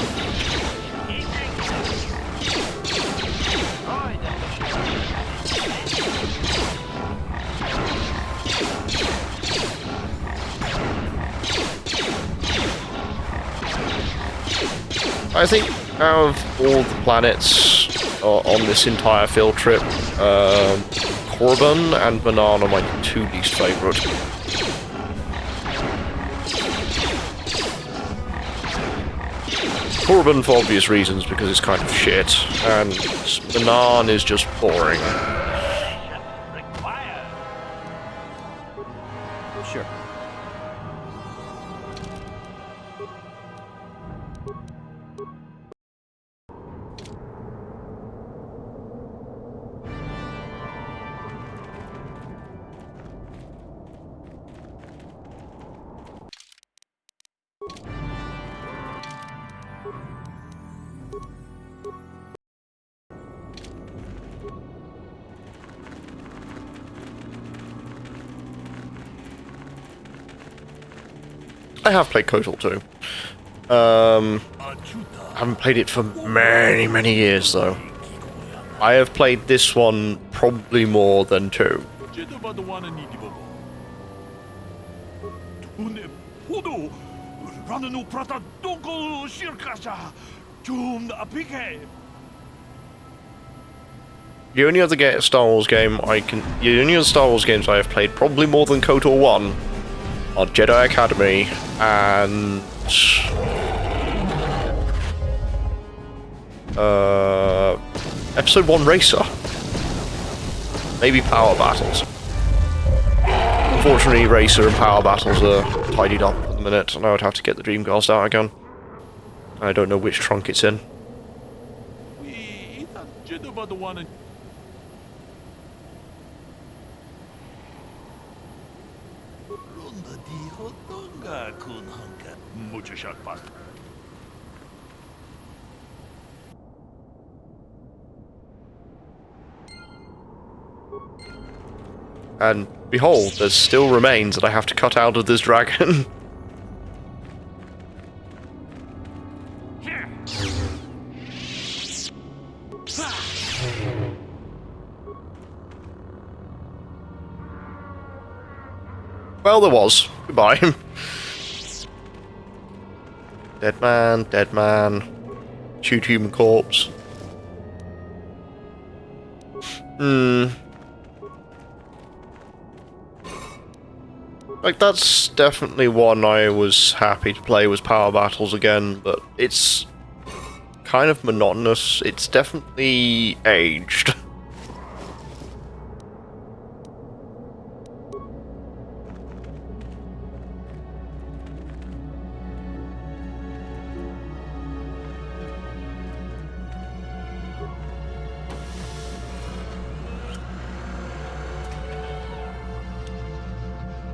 I think out of all the planets on this entire field trip, Korriban and Manaan are my two least favourite. Korriban for obvious reasons, because it's kind of shit, and Manaan is just boring. Sure. I have played KOTOR 2. I haven't played it for many, many years, though. I have played this one probably more than 2. The only other Star Wars game the only other Star Wars games I have played probably more than KOTOR 1 are Jedi Academy and Episode 1 Racer. Maybe Power Battles. Unfortunately, Racer and Power Battles are tidied up at the minute, and I would have to get the Dreamcast out again. I don't know which trunk it's in. And behold, there's still remains that I have to cut out of this dragon. Well, there was. Goodbye. Dead man. Shoot human corpse. Like, that's definitely one I was happy to play, was Power Battles again, but it's kind of monotonous. It's definitely aged.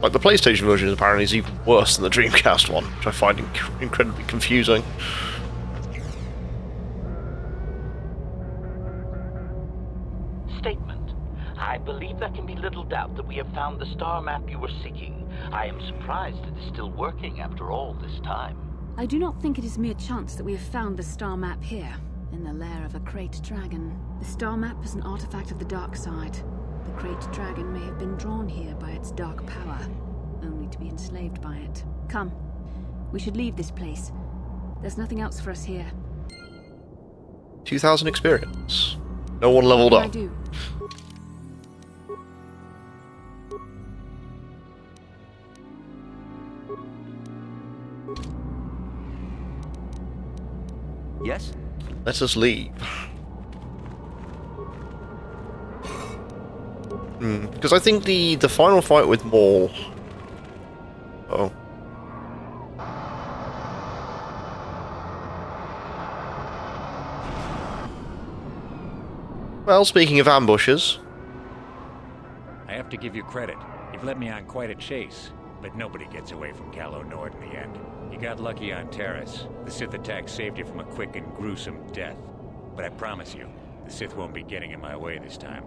Like, the PlayStation version apparently is even worse than the Dreamcast one, which I find incredibly confusing. Statement. I believe there can be little doubt that we have found the star map you were seeking. I am surprised it is still working after all this time. I do not think it is mere chance that we have found the star map here, in the lair of a Krayt Dragon. The star map is an artifact of the dark side. The Krayt Dragon may have been drawn here by its dark power, only to be enslaved by it. Come, we should leave this place. There's nothing else for us here. 2,000 experience. No one leveled up. I do. Yes? Let us leave. Because I think the final fight with Maul... Oh. Well, speaking of ambushes... I have to give you credit. You've led me on quite a chase. But nobody gets away from Calo Nord in the end. You got lucky on Taris. The Sith attack saved you from a quick and gruesome death. But I promise you, the Sith won't be getting in my way this time.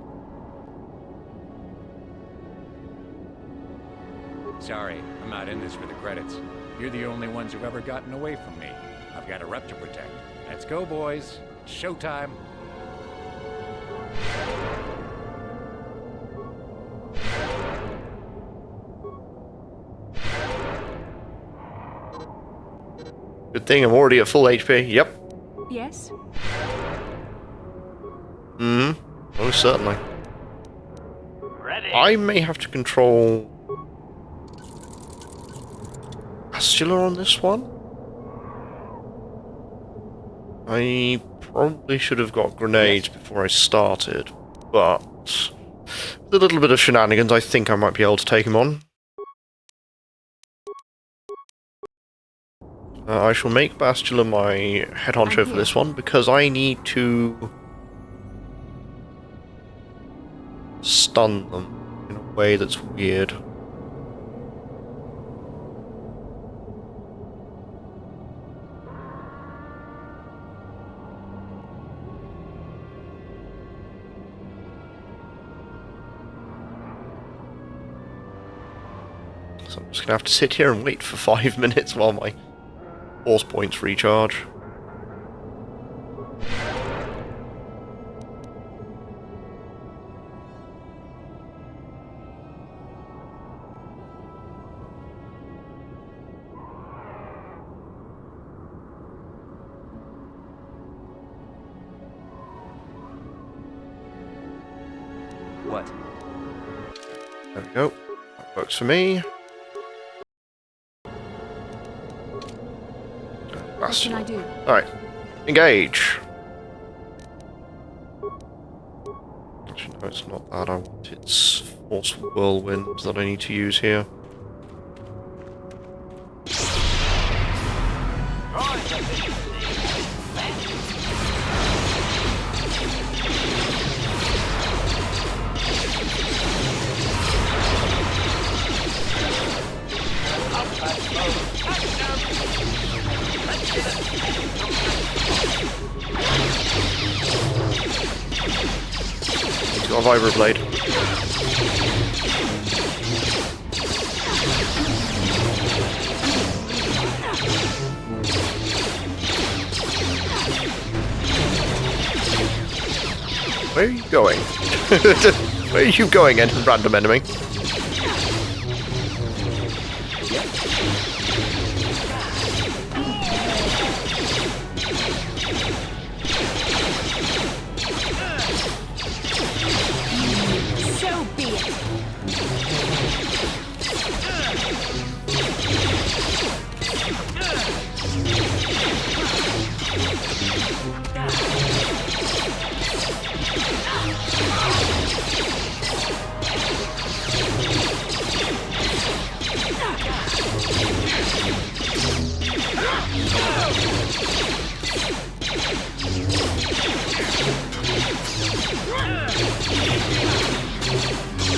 Sorry, I'm not in this for the credits. You're the only ones who've ever gotten away from me. I've got a rep to protect. Let's go, boys. Showtime. Good thing I'm already at full HP. Yep. Yes? Oh, certainly. Ready. I may have to control Bastila on this one. I probably should have got grenades before I started, but with a little bit of shenanigans, I think I might be able to take him on. I shall make Bastila my head honcho for this one, because I need to stun them in a way that's weird. So I'm just going to have to sit here and wait for 5 minutes while my force points recharge. What? There we go. That works for me. What can I do? Alright. Engage. Actually, no, it's not that. I want its force whirlwind that I need to use here. He's got a vibroblade. Where are you going? Where are you going, random enemy? So be it.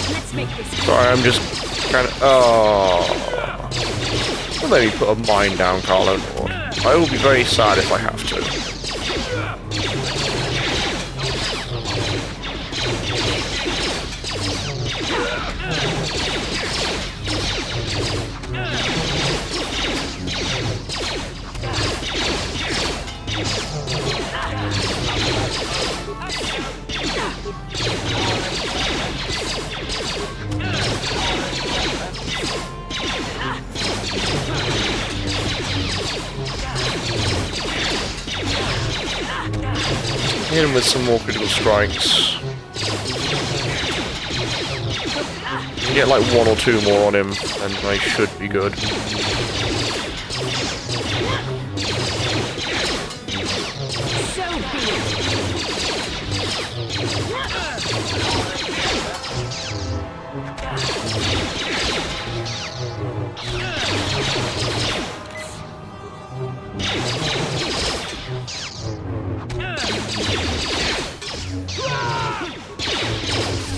Let's make this. Sorry, I'm just kind of. Oh. Don't let me put a mine down, Carlo Nord. I will be very sad if I have to. Hit him with some more critical strikes. Get like 1 or 2 more on him, and I should be good.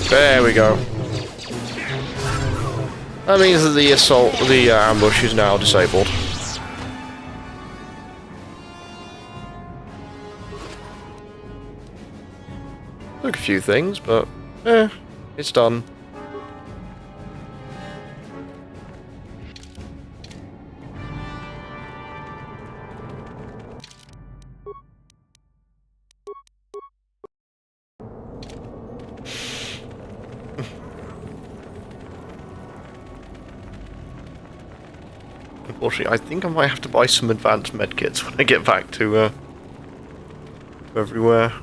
There we go. That means that the assault, the ambush is now disabled. Took a few things, but it's done. Unfortunately, I think I might have to buy some advanced medkits when I get back to everywhere.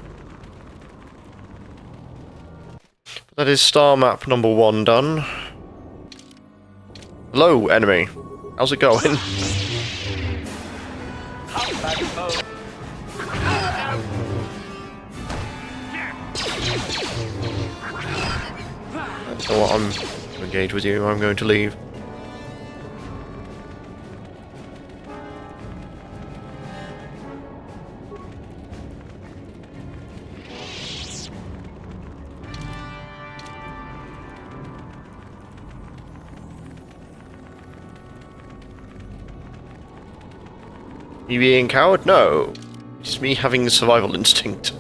But that is star map number 1 done. Hello, enemy. How's it going? So what, I'm to engage with you, I'm going to leave. You being coward? No. It's me having survival instinct.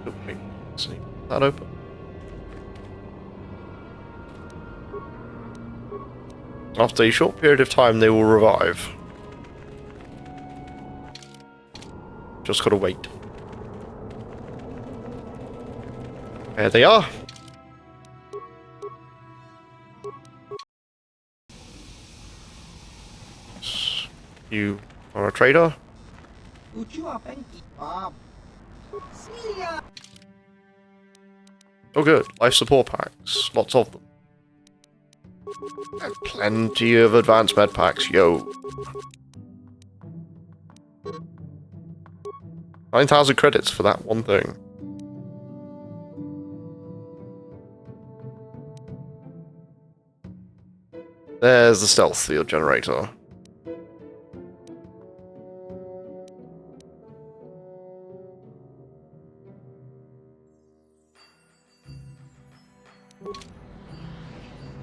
Oh, wait, let's see. Is that open? After a short period of time, they will revive. Just gotta wait. There they are. You are a trader? Oh good, life support packs. Lots of them. And plenty of advanced med packs, yo. 9,000 credits for that one thing. There's the stealth field generator.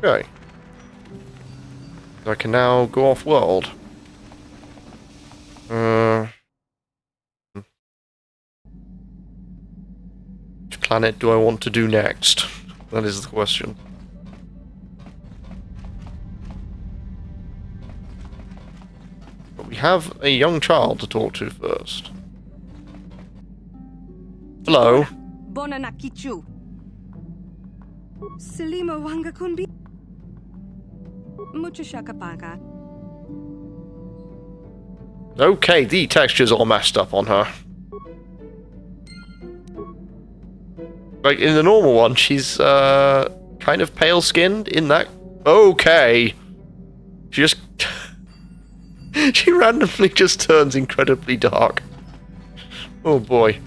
Okay. I can now go off world. Which planet do I want to do next? That is the question. But we have a young child to talk to first. Hello. Bonanakichu. Selima Wangakunbi. Muchashakapaka. Okay, the texture's all messed up on her. Like, in the normal one, she's, kind of pale-skinned. In that... Okay. She just... she randomly just turns incredibly dark. Oh boy.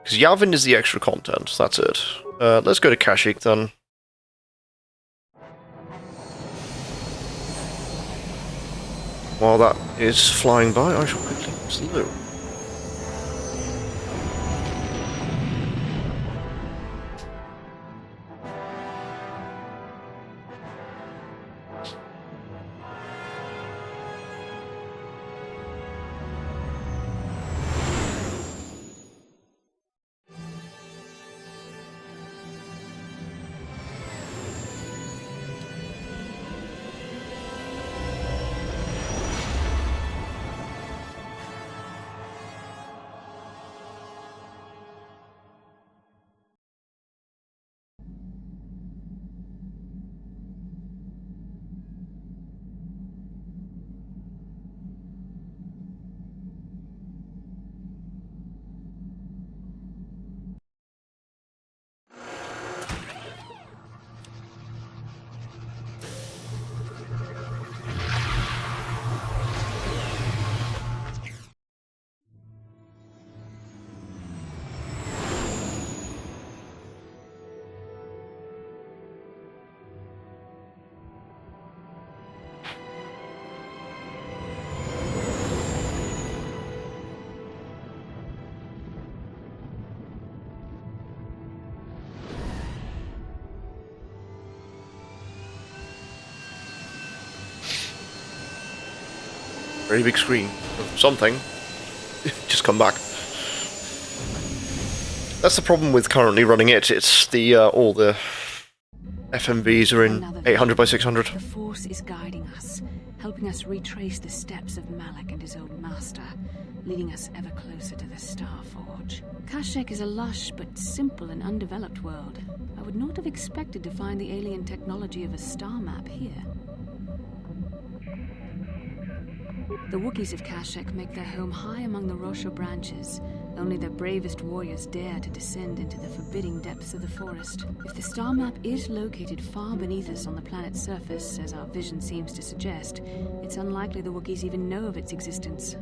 Because Yavin is the extra content, that's it. Let's go to Kashyyyk then. While that is flying by, I shall quickly use the loot. Very big screen of something. Just come back. That's the problem with currently running it. It's the all the FMVs are in 800 by 600. The Force is guiding us, helping us retrace the steps of Malak and his old master, leading us ever closer to the Starforge. Kashyyyk is a lush but simple and undeveloped world. I would not have expected to find the alien technology of a star map here. The Wookiees of Kashyyyk make their home high among the Rosho branches. Only their bravest warriors dare to descend into the forbidding depths of the forest. If the star map is located far beneath us on the planet's surface, as our vision seems to suggest, it's unlikely the Wookiees even know of its existence.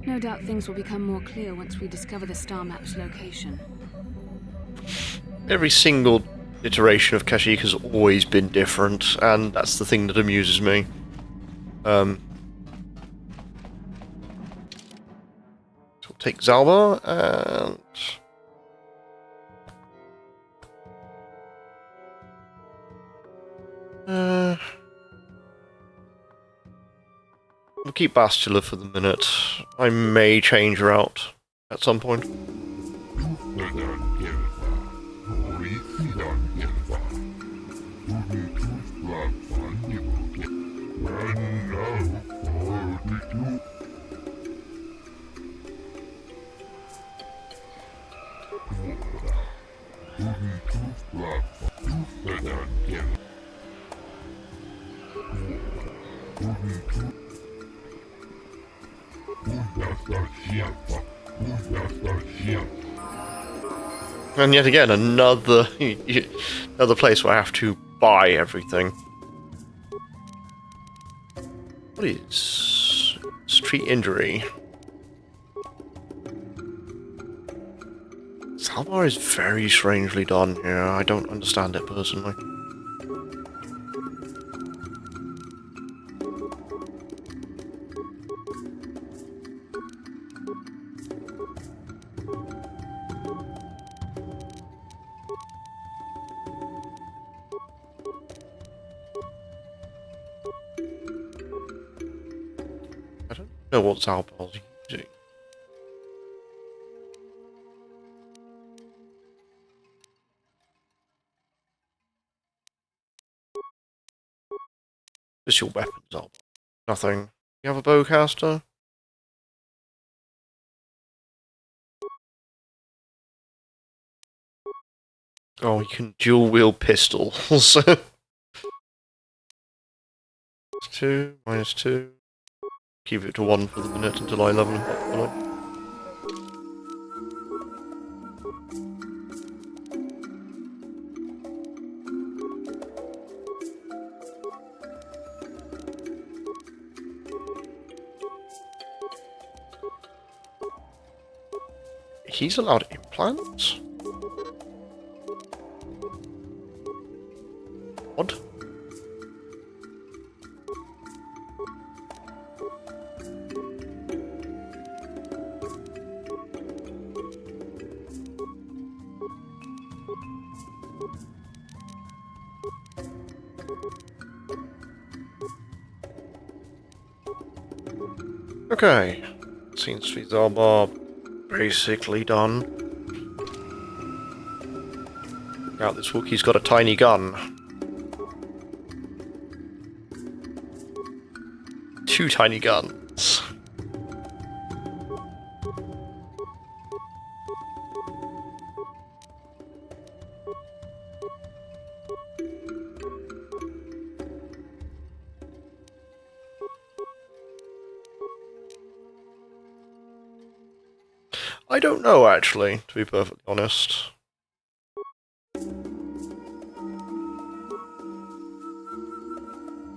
No doubt things will become more clear once we discover the star map's location. Every single iteration of Kashyyyk has always been different, and that's the thing that amuses me. So we'll take Zalbar and we'll keep Bastila for the minute. I may change her out at some point. And yet again, another place where I have to buy everything. What is street injury? Zalbar is very strangely done here. I don't understand it personally. I don't know what Zalbar's using. What's your weapon, Zalbar? Nothing. You have a bowcaster? Oh, you can dual wield pistols. -2, -2. Keep it to 1 for the minute until I level him up fully. He's allowed implants? What? Okay, seems to be Zalbar basically done. Now this Wookiee's got a tiny gun. 2 tiny guns. I don't know, actually, to be perfectly honest.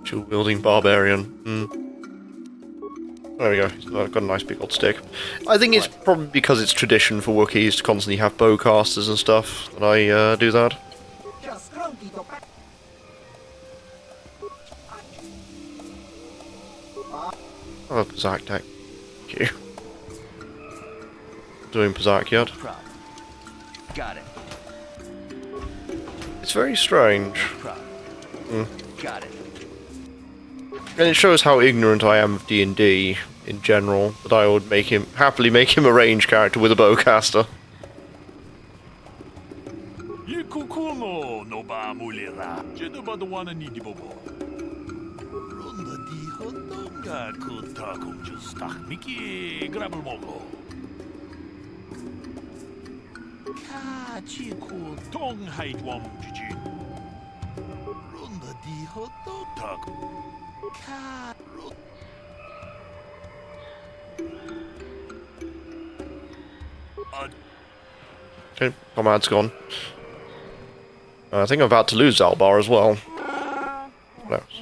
Dual-wielding barbarian. There we go. He's got a nice big old stick. I think it's probably because it's tradition for Wookiees to constantly have bowcasters and stuff that I do that. Oh, Berserk deck. Thank you. Doing Berserk yet? Got it. It's very strange. Got it. And it shows how ignorant I am of D&D in general, that I would happily make him a range character with a bowcaster. 그 공주 스탁 미끼 그람을 먹고 카치코 동하이 왕주지 론더 디허도 탁 카로 Okay, Comad's gone. I think I'm about to lose Zalbar as well. What else?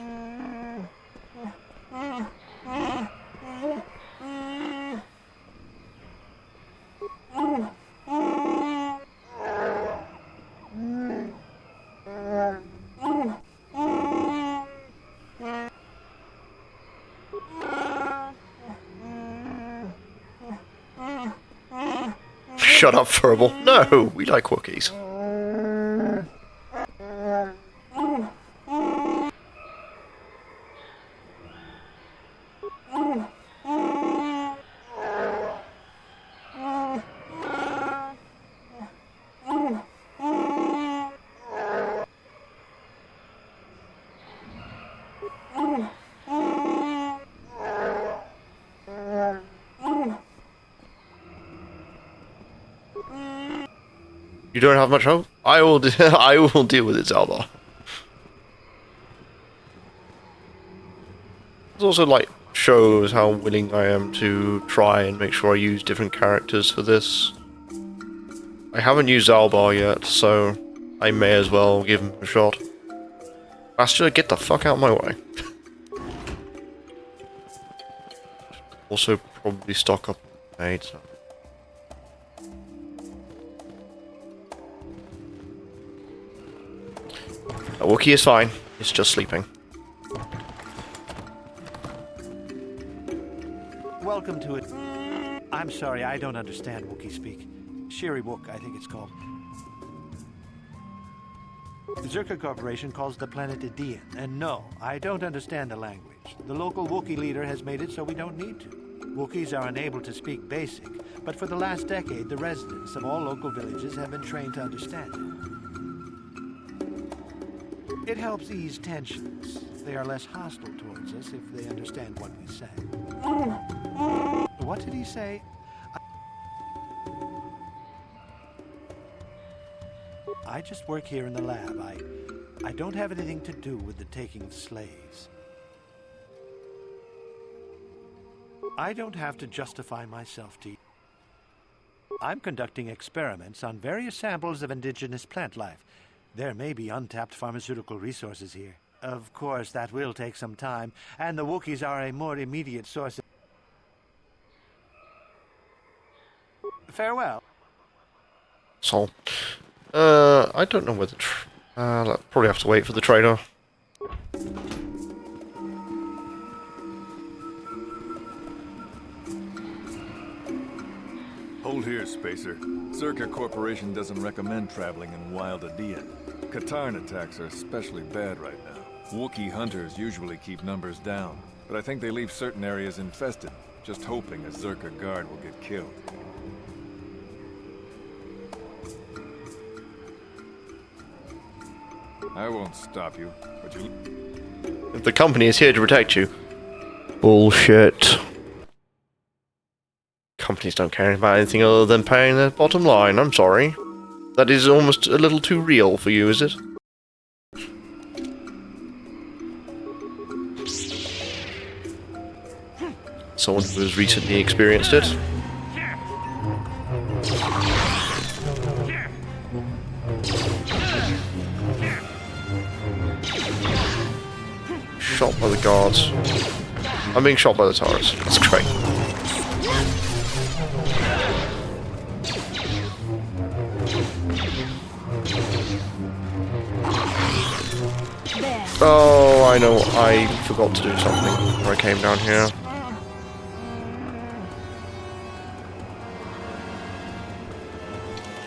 Shut up, Furble. No, we like Wookiees. You don't have much hope? I will. I will deal with it, Zalbar. It also like shows how willing I am to try and make sure I use different characters for this. I haven't used Zalbar yet, so I may as well give him a shot. Bastila, get the fuck out of my way. Also, probably stock up grenades. A Wookiee is fine. It's just sleeping. Welcome to it. I'm sorry, I don't understand Wookiee speak. Shiri-Wook, I think it's called. The Zerka Corporation calls the planet Idian, and no, I don't understand the language. The local Wookiee leader has made it so we don't need to. Wookiees are unable to speak Basic, but for the last decade, the residents of all local villages have been trained to understand it. It helps ease tensions. They are less hostile towards us if they understand what we say. What did he say? I just work here in the lab. I don't have anything to do with the taking of slaves. I don't have to justify myself to you. I'm conducting experiments on various samples of indigenous plant life. There may be untapped pharmaceutical resources here. Of course, that will take some time, and the Wookiees are a more immediate source of... Farewell. So, I don't know whether... I'll probably have to wait for the trader. Hold here, Spacer. Zerka Corporation doesn't recommend traveling in Wild Idian. Katarn attacks are especially bad right now. Wookiee hunters usually keep numbers down, but I think they leave certain areas infested, just hoping a Zerka guard will get killed. I won't stop you, but you... The company is here to protect you. Bullshit. Companies don't care about anything other than paying their bottom line, I'm sorry. That is almost a little too real for you, is it? Someone who has recently experienced it. Shot by the guards. I'm being shot by the turrets. That's great. Oh, I know. I forgot to do something when I came down here.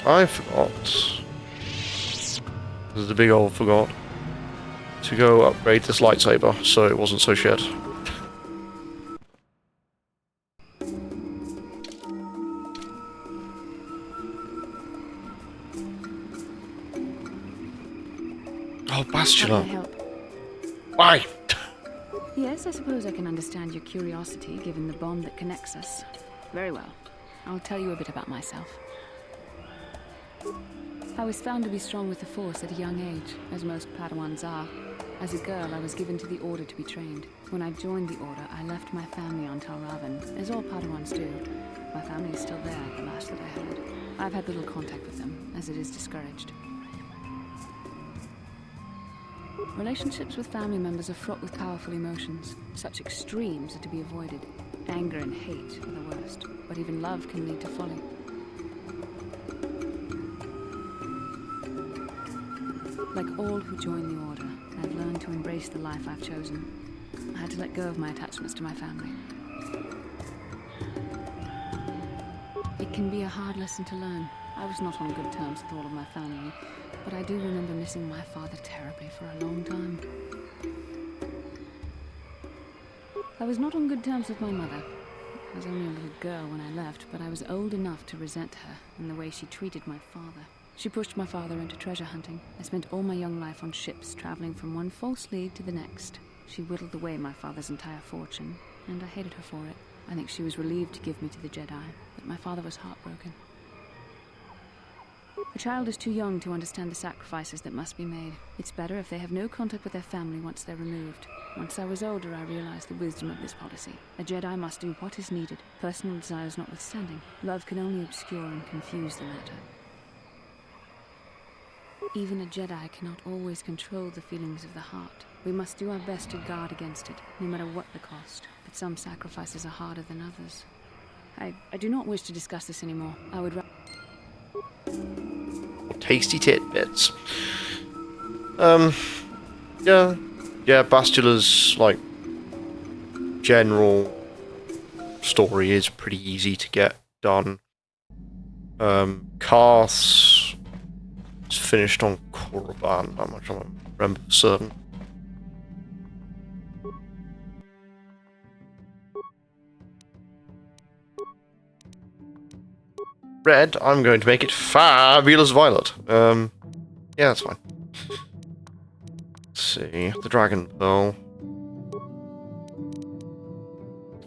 I forgot. This is the big old forgot. To go upgrade this lightsaber so it wasn't so shit. Oh, Bastila. Why? Yes, I suppose I can understand your curiosity, given the bond that connects us. Very well. I'll tell you a bit about myself. I was found to be strong with the Force at a young age, as most Padawans are. As a girl, I was given to the Order to be trained. When I joined the Order, I left my family on Tal Ravan, as all Padawans do. My family is still there, the last that I heard. I've had little contact with them, as it is discouraged. Relationships with family members are fraught with powerful emotions. Such extremes are to be avoided. Anger and hate are the worst, but even love can lead to folly. Like all who join the Order, I've learned to embrace the life I've chosen. I had to let go of my attachments to my family. It can be a hard lesson to learn. I was not on good terms with all of my family, but I do remember missing my father terribly for a long time. I was not on good terms with my mother. I was only a little girl when I left, but I was old enough to resent her and the way she treated my father. She pushed my father into treasure hunting. I spent all my young life on ships, traveling from one false lead to the next. She whittled away my father's entire fortune, and I hated her for it. I think she was relieved to give me to the Jedi, but my father was heartbroken. A child is too young to understand the sacrifices that must be made. It's better if they have no contact with their family once they're removed. Once I was older, I realized the wisdom of this policy. A Jedi must do what is needed, personal desires notwithstanding. Love can only obscure and confuse the latter. Even a Jedi cannot always control the feelings of the heart. We must do our best to guard against it, no matter what the cost. But some sacrifices are harder than others. I do not wish to discuss this anymore. I would rather... Tasty tidbits. Yeah, Bastula's, like, general story is pretty easy to get done. Karth's finished on Korriban, how much I remember for certain. Red, I'm going to make it Fabulous Violet. Yeah, that's fine. Let's see, the Dragon Pearl.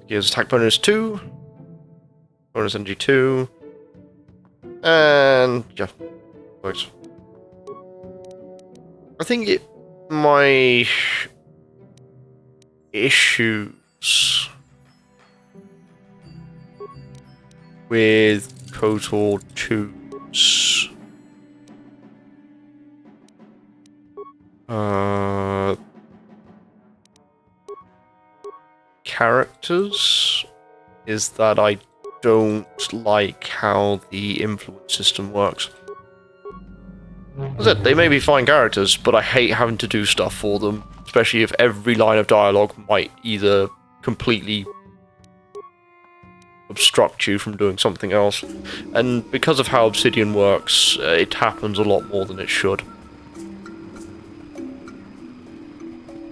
Gives attack bonus 2. Bonus energy 2. And, yeah, works. I think my issues with KOTOR 2's characters is that I don't like how the influence system works. That's it, they may be fine characters, but I hate having to do stuff for them, especially if every line of dialogue might either completely obstruct you from doing something else. And because of how Obsidian works, it happens a lot more than it should.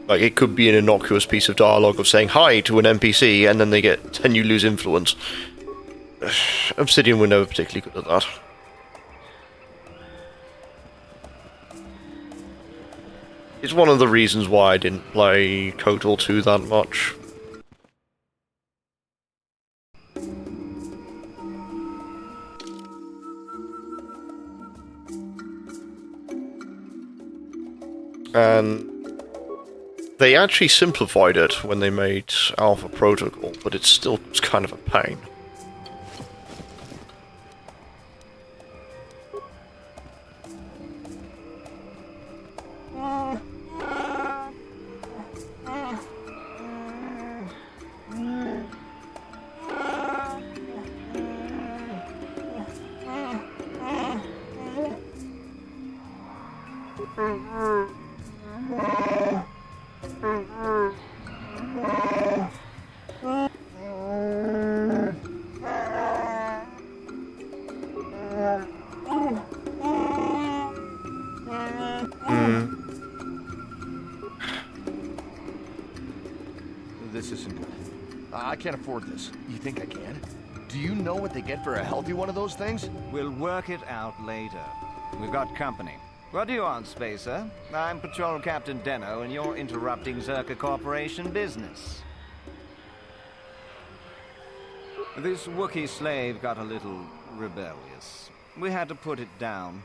Like, it could be an innocuous piece of dialogue of saying hi to an NPC, and then you lose influence. Obsidian were never particularly good at that. It's one of the reasons why I didn't play KOTOR 2 that much. And they actually simplified it when they made Alpha Protocol, but it's still kind of a pain. This isn't good. I can't afford this. You think I can? Do you know what they get for a healthy one of those things? We'll work it out later. We've got company. What do you want, Spacer? I'm Patrol Captain Deno, and you're interrupting Zerka Corporation business. This Wookiee slave got a little rebellious. We had to put it down.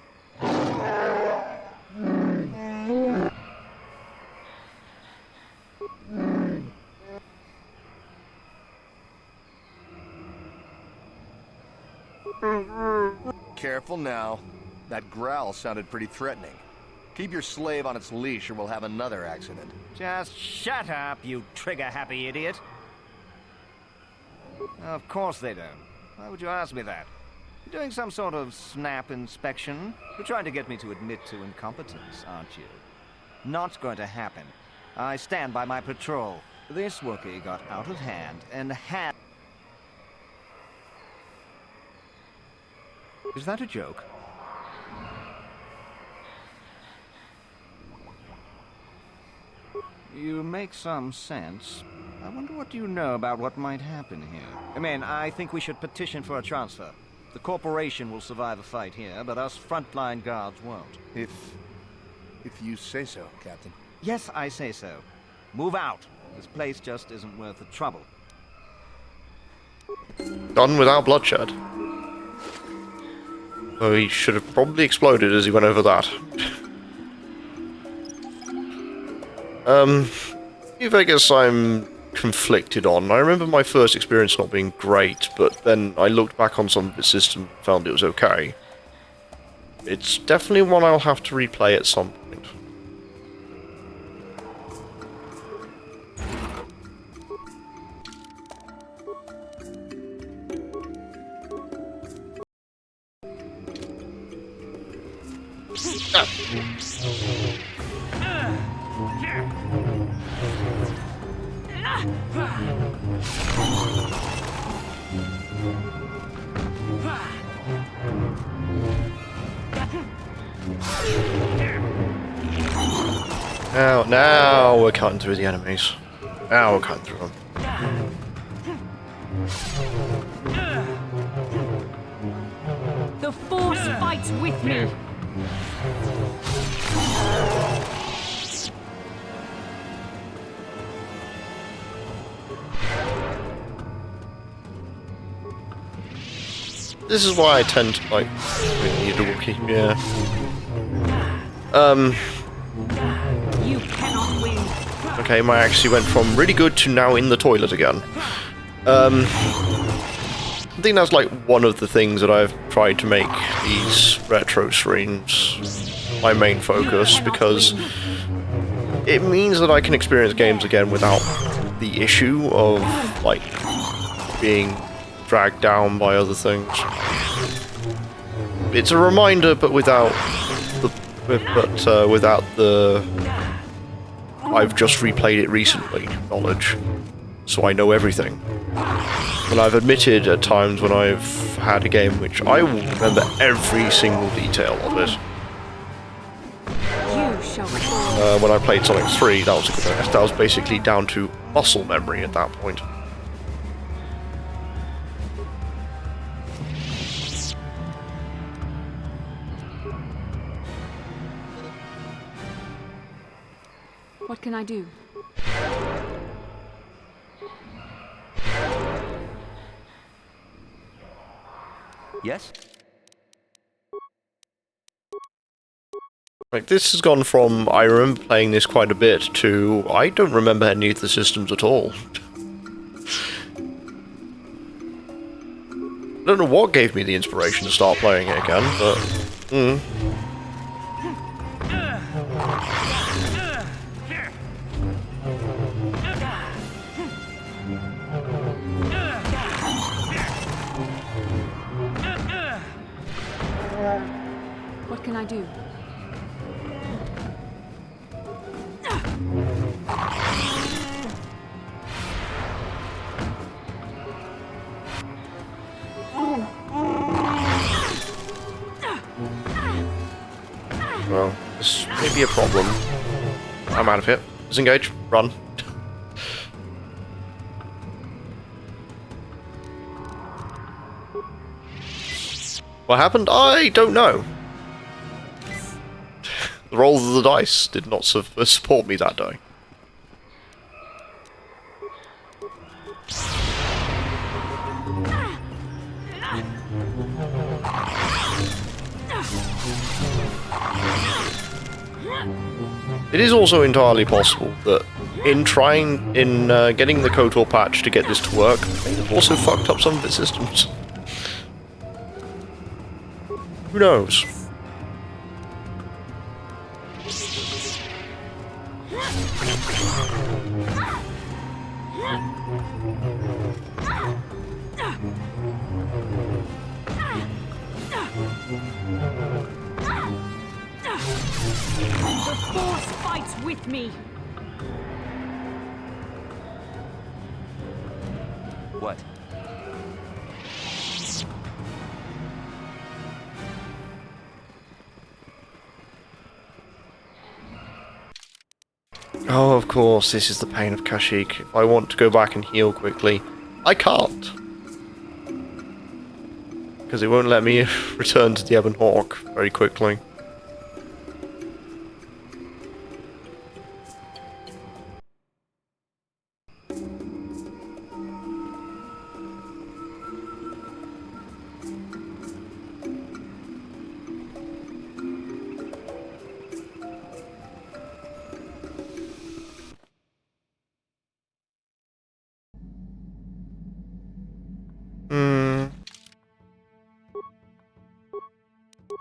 Careful now. That growl sounded pretty threatening. Keep your slave on its leash or we'll have another accident. Just shut up, you trigger-happy idiot. Of course they don't. Why would you ask me that? You're doing some sort of snap inspection? You're trying to get me to admit to incompetence, aren't you? Not going to happen. I stand by my patrol. This Wookiee got out of hand and had... Is that a joke? You make some sense. I wonder what you know about what might happen here. I mean, I think we should petition for a transfer. The corporation will survive a fight here, but us frontline guards won't. If you say so, Captain. Yes, I say so. Move out. This place just isn't worth the trouble. Done without bloodshed. Oh, he should have probably exploded as he went over that. New Vegas I'm conflicted on. I remember my first experience not being great, but then I looked back on some of the system and found it was okay. It's definitely one I'll have to replay at some point. Now we're cutting through the enemies. Now we're cutting through them. The Force fights with me! This is why I tend to like need a Wookiee, yeah. You cannot win. Okay, my actually went from really good to now in the toilet again. I think that's like one of the things that I've tried to make these retro streams my main focus, because it means that I can experience games again without the issue of like being dragged down by other things. It's a reminder, but without the I've just replayed it recently knowledge, so I know everything. And I've admitted at times when I've had a game which I will remember every single detail of it. When I played Sonic 3, that was basically down to muscle memory at that point. What can I do? Yes? Like, this has gone from, I remember playing this quite a bit, to, I don't remember any of the systems at all. I don't know what gave me the inspiration to start playing it again, but... What can I do? Well, this may be a problem. I'm out of here. Disengage. Run. What happened? I don't know. The roll of the dice did not support me that day. It is also entirely possible that in getting the KOTOR patch to get this to work, they've also fucked up some of its systems. Who knows? The Force fights with me! What? Oh, of course, this is the pain of Kashyyyk. If I want to go back and heal quickly, I can't. Because it won't let me return to the Ebon Hawk very quickly.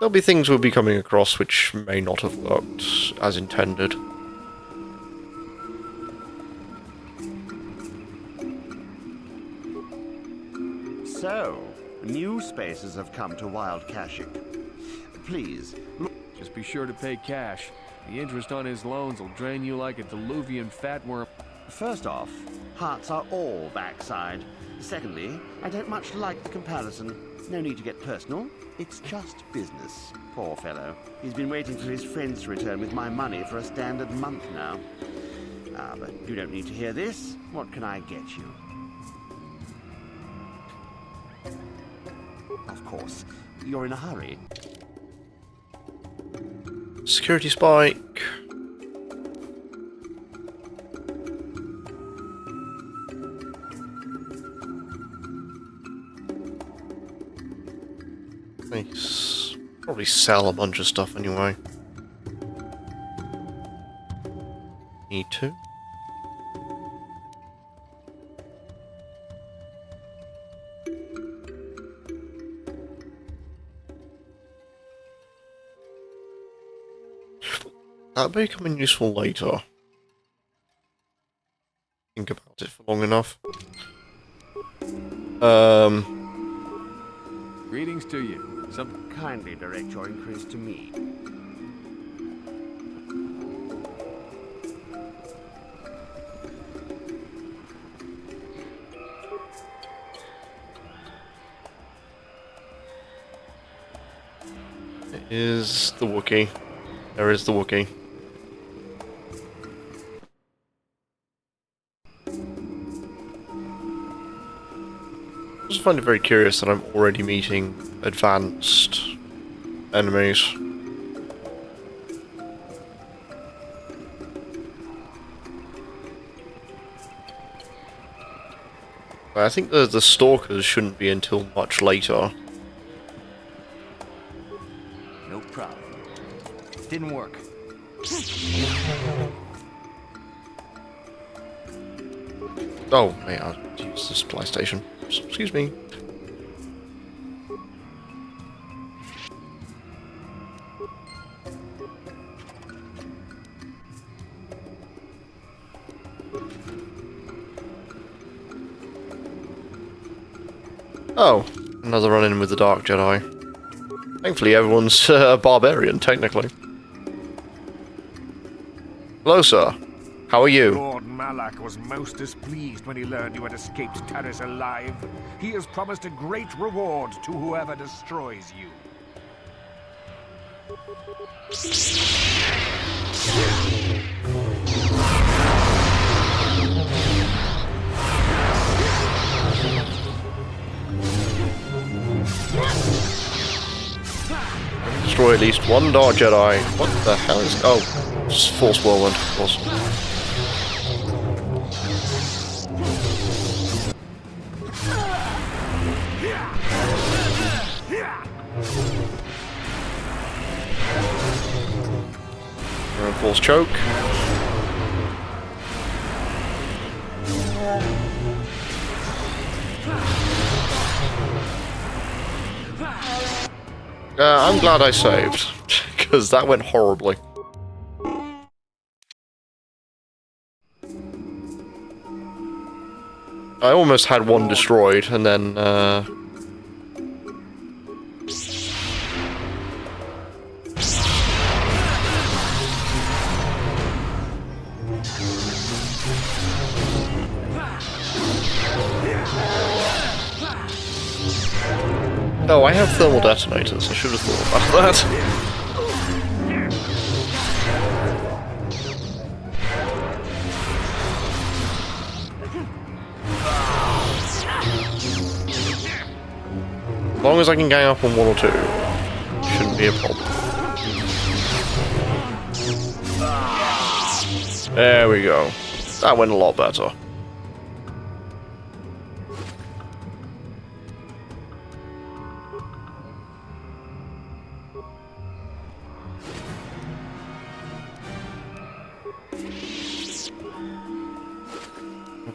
There'll be things we'll be coming across which may not have worked as intended. So, new spaces have come to Wild Kashyyyk. Please, look. Just be sure to pay cash. The interest on his loans will drain you like a diluvian fatworm. First off, hearts are all backside. Secondly, I don't much like the comparison. No need to get personal. It's just business. Poor fellow. He's been waiting for his friends to return with my money for a standard month now. But you don't need to hear this. What can I get you? Of course. You're in a hurry. Security spike. Nice. Probably sell a bunch of stuff anyway. Need to. That may come in useful later. Think about it for long enough. Greetings to you. Kindly direct your inquiries to me. It is the Wookiee. There is the Wookiee. I just find it very curious that I'm already meeting advanced enemies. I think the stalkers shouldn't be until much later. No problem. Didn't work. Oh, may I use the supply station? Excuse me. Oh, another run-in with the Dark Jedi. Thankfully everyone's a barbarian, technically. Hello, sir. How are you? Lord Malak was most displeased when he learned you had escaped Taris alive. He has promised a great reward to whoever destroys you. Destroy destroy at least one Dark Jedi. What the hell is... Oh, just Force Whirlwind, of course. Force Choke. I'm glad I saved, because that went horribly. I almost had one destroyed, and then, Oh, I have thermal detonators. I should have thought about that. As long as I can gang up on one or two, shouldn't be a problem. There we go. That went a lot better.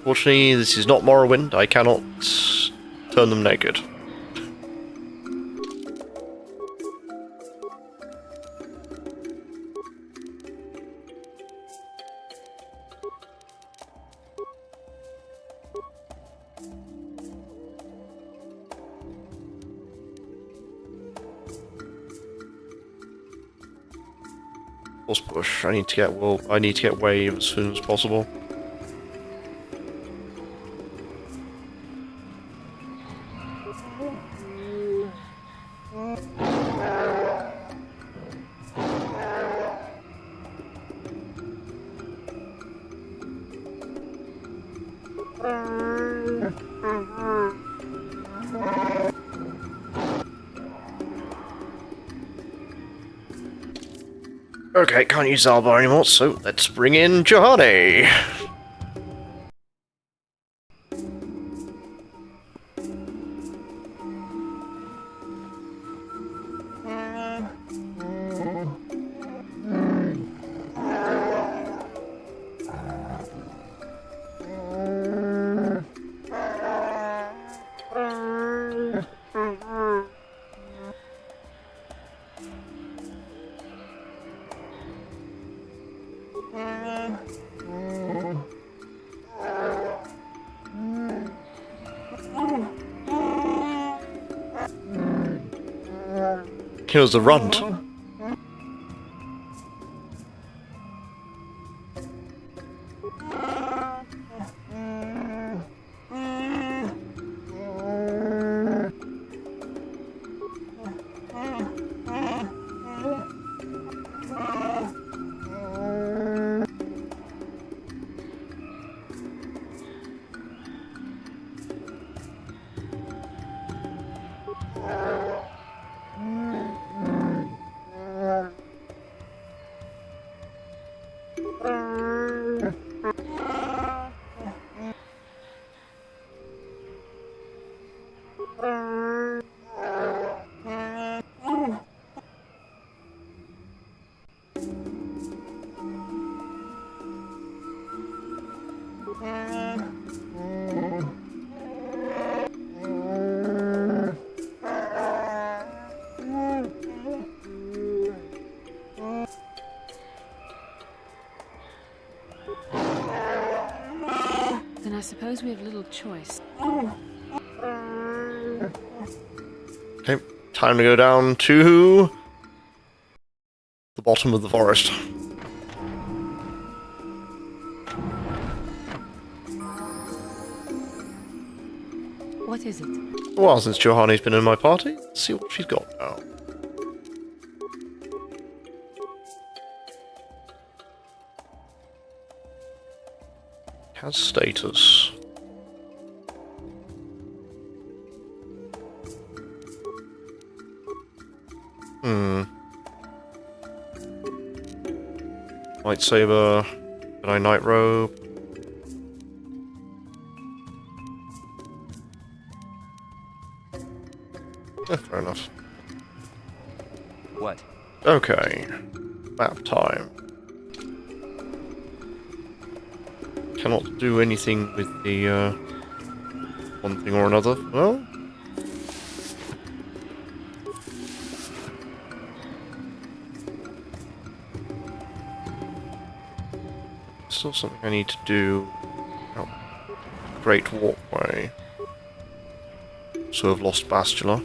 Unfortunately, this is not Morrowind. I cannot turn them naked. Force push. I need to get wave as soon as possible. Okay, can't use Zaalbar anymore, so let's bring in Juhani. Kills the runt. Then I suppose we have little choice. Okay, time to go down to the bottom of the forest. What is it? Well, since Juhani's been in my party, let's see what she's got now. Has status. Lightsaber. Jedi Knight Robe. Fair enough. What? Okay. Map time. Cannot do anything with the, one thing or another. Well? Still something I need to do. Oh. Great Walkway. So I've lost Bastila.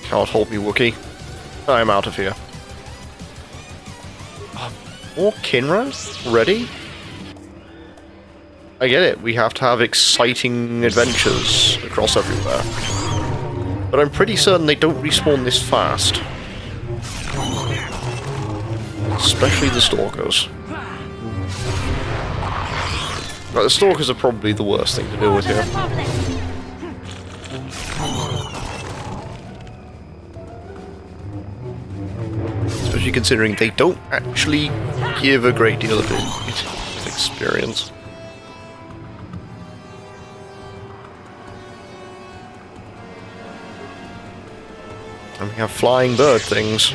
Can't hold me, Wookiee. I'm out of here. More Kinra? Ready? I get it, we have to have exciting adventures across everywhere. But I'm pretty certain they don't respawn this fast. Especially the Stalkers. Right, the Stalkers are probably the worst thing to deal with here. Especially considering they don't actually give a great deal of experience. And we have flying bird things.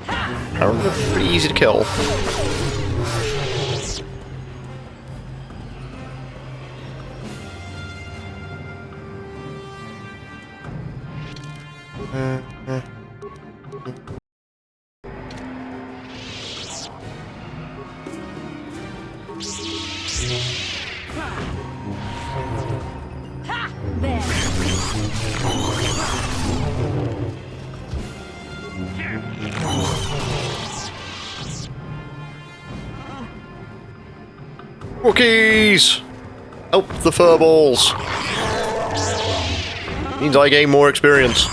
Apparently pretty easy to kill. Wookiees! Help the furballs! Means I gain more experience.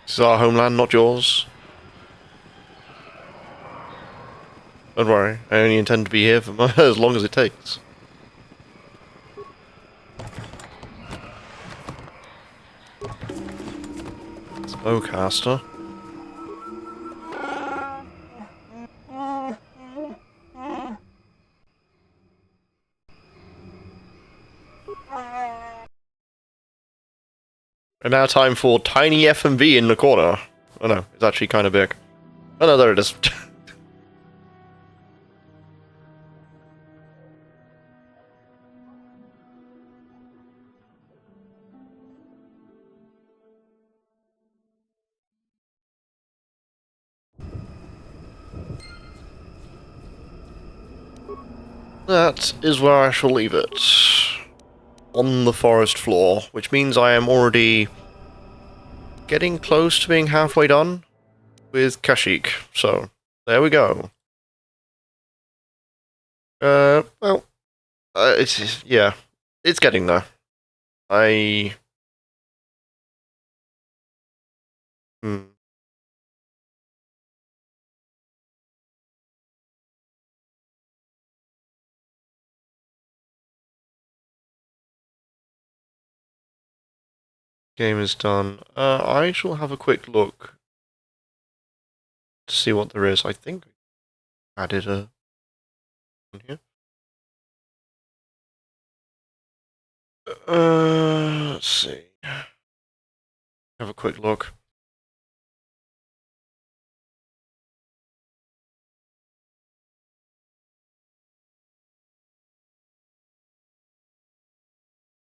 This is our homeland, not yours. Don't worry, I only intend to be here for as long as it takes. Bowcaster. And now time for tiny FMV in the corner. Oh no, it's actually kind of big. Oh no, there it is. That is where I shall leave it. On the forest floor, which means I am already getting close to being halfway done with Kashyyyk. So, there we go. Well, yeah, it's getting there. Game is done. I shall have a quick look to see what there is. I think I added a one here. Let's see. Have a quick look.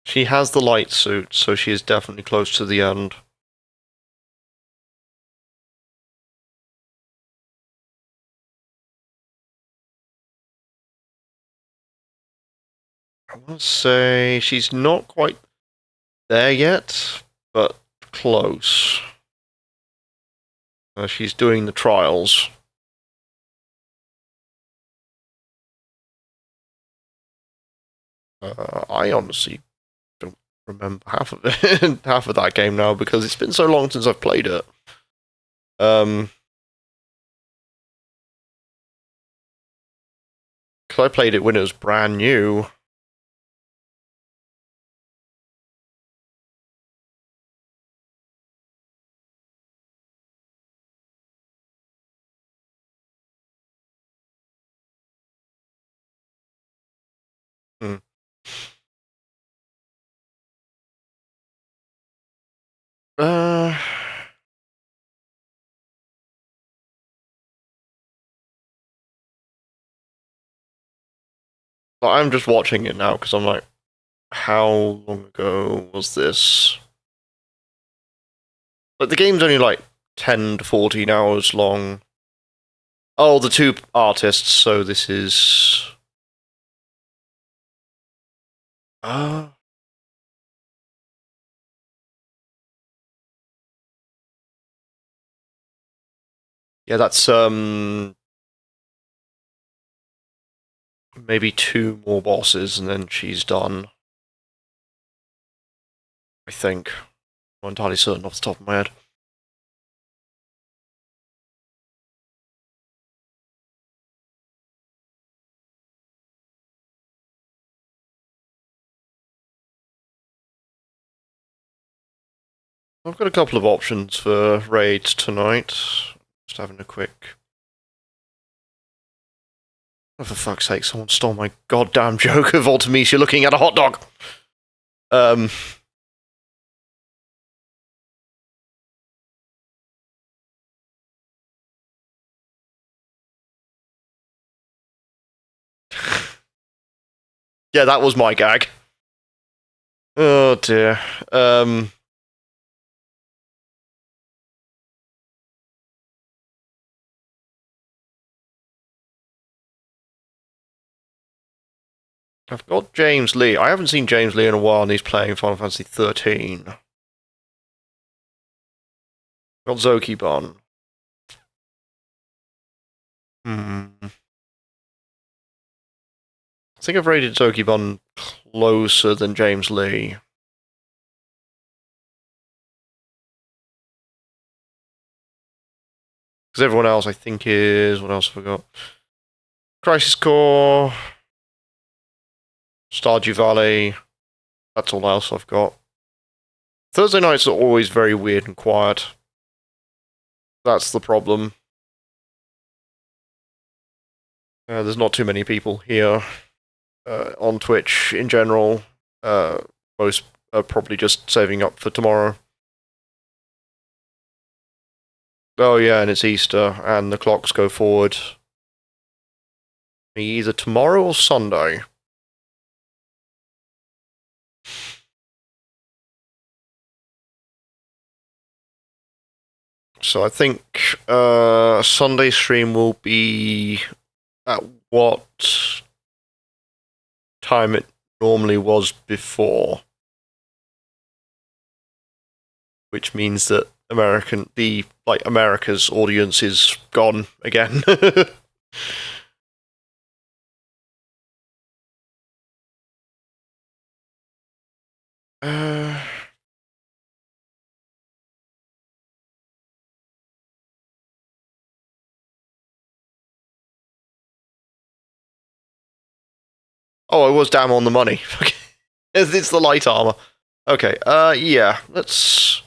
She has the light suit, so she is definitely close to the end. I want to say she's not quite there yet, but close. She's doing the trials. I honestly don't remember half of it, half of that game now, because it's been so long since I've played it. Because I played it when it was brand new. Hmm. But I'm just watching it now because I'm like, how long ago was this? Like, the game's only like 10 to 14 hours long. Oh, the two artists, so this is... yeah, that's, maybe 2 more bosses and then she's done. I think. I'm not entirely certain off the top of my head. I've got a couple of options for raids tonight. Just having a quick... Oh, for fuck's sake, someone stole my goddamn joke of Ultimecia looking at a hot dog! Yeah, that was my gag. Oh dear. I've got James Lee. I haven't seen James Lee in a while, and he's playing Final Fantasy 13. Got Zokibon. I think I've rated Zokibon closer than James Lee. Because everyone else, I think, is... What else have I got? Crisis Core... Stardew Valley. That's all else I've got. Thursday nights are always very weird and quiet. That's the problem. There's not too many people here on Twitch in general. Most are probably just saving up for tomorrow. Oh yeah, and it's Easter, and the clocks go forward. Either tomorrow or Sunday. So I think Sunday stream will be at what time it normally was before, which means that America's audience is gone again. Oh, I was damn on the money. It's the light armor. Okay, yeah, let's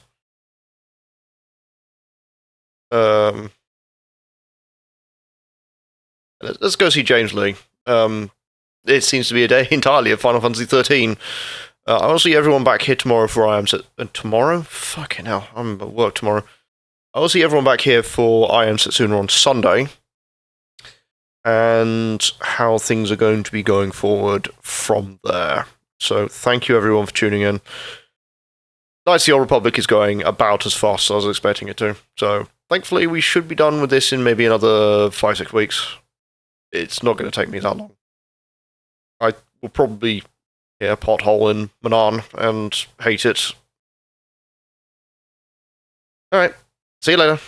go see James Lee. It seems to be a day entirely of Final Fantasy 13. I'll see everyone back here tomorrow for I Am tomorrow? Fucking hell, I'm at work tomorrow. I'll see everyone back here for I Am Setsuna on Sunday. And how things are going to be going forward from there. So thank you everyone for tuning in. Knights of the Old Republic is going about as fast as I was expecting it to. So thankfully we should be done with this in maybe another 5-6 weeks. It's not going to take me that long. I will probably hit a pothole in Manan and hate it. Alright, see you later.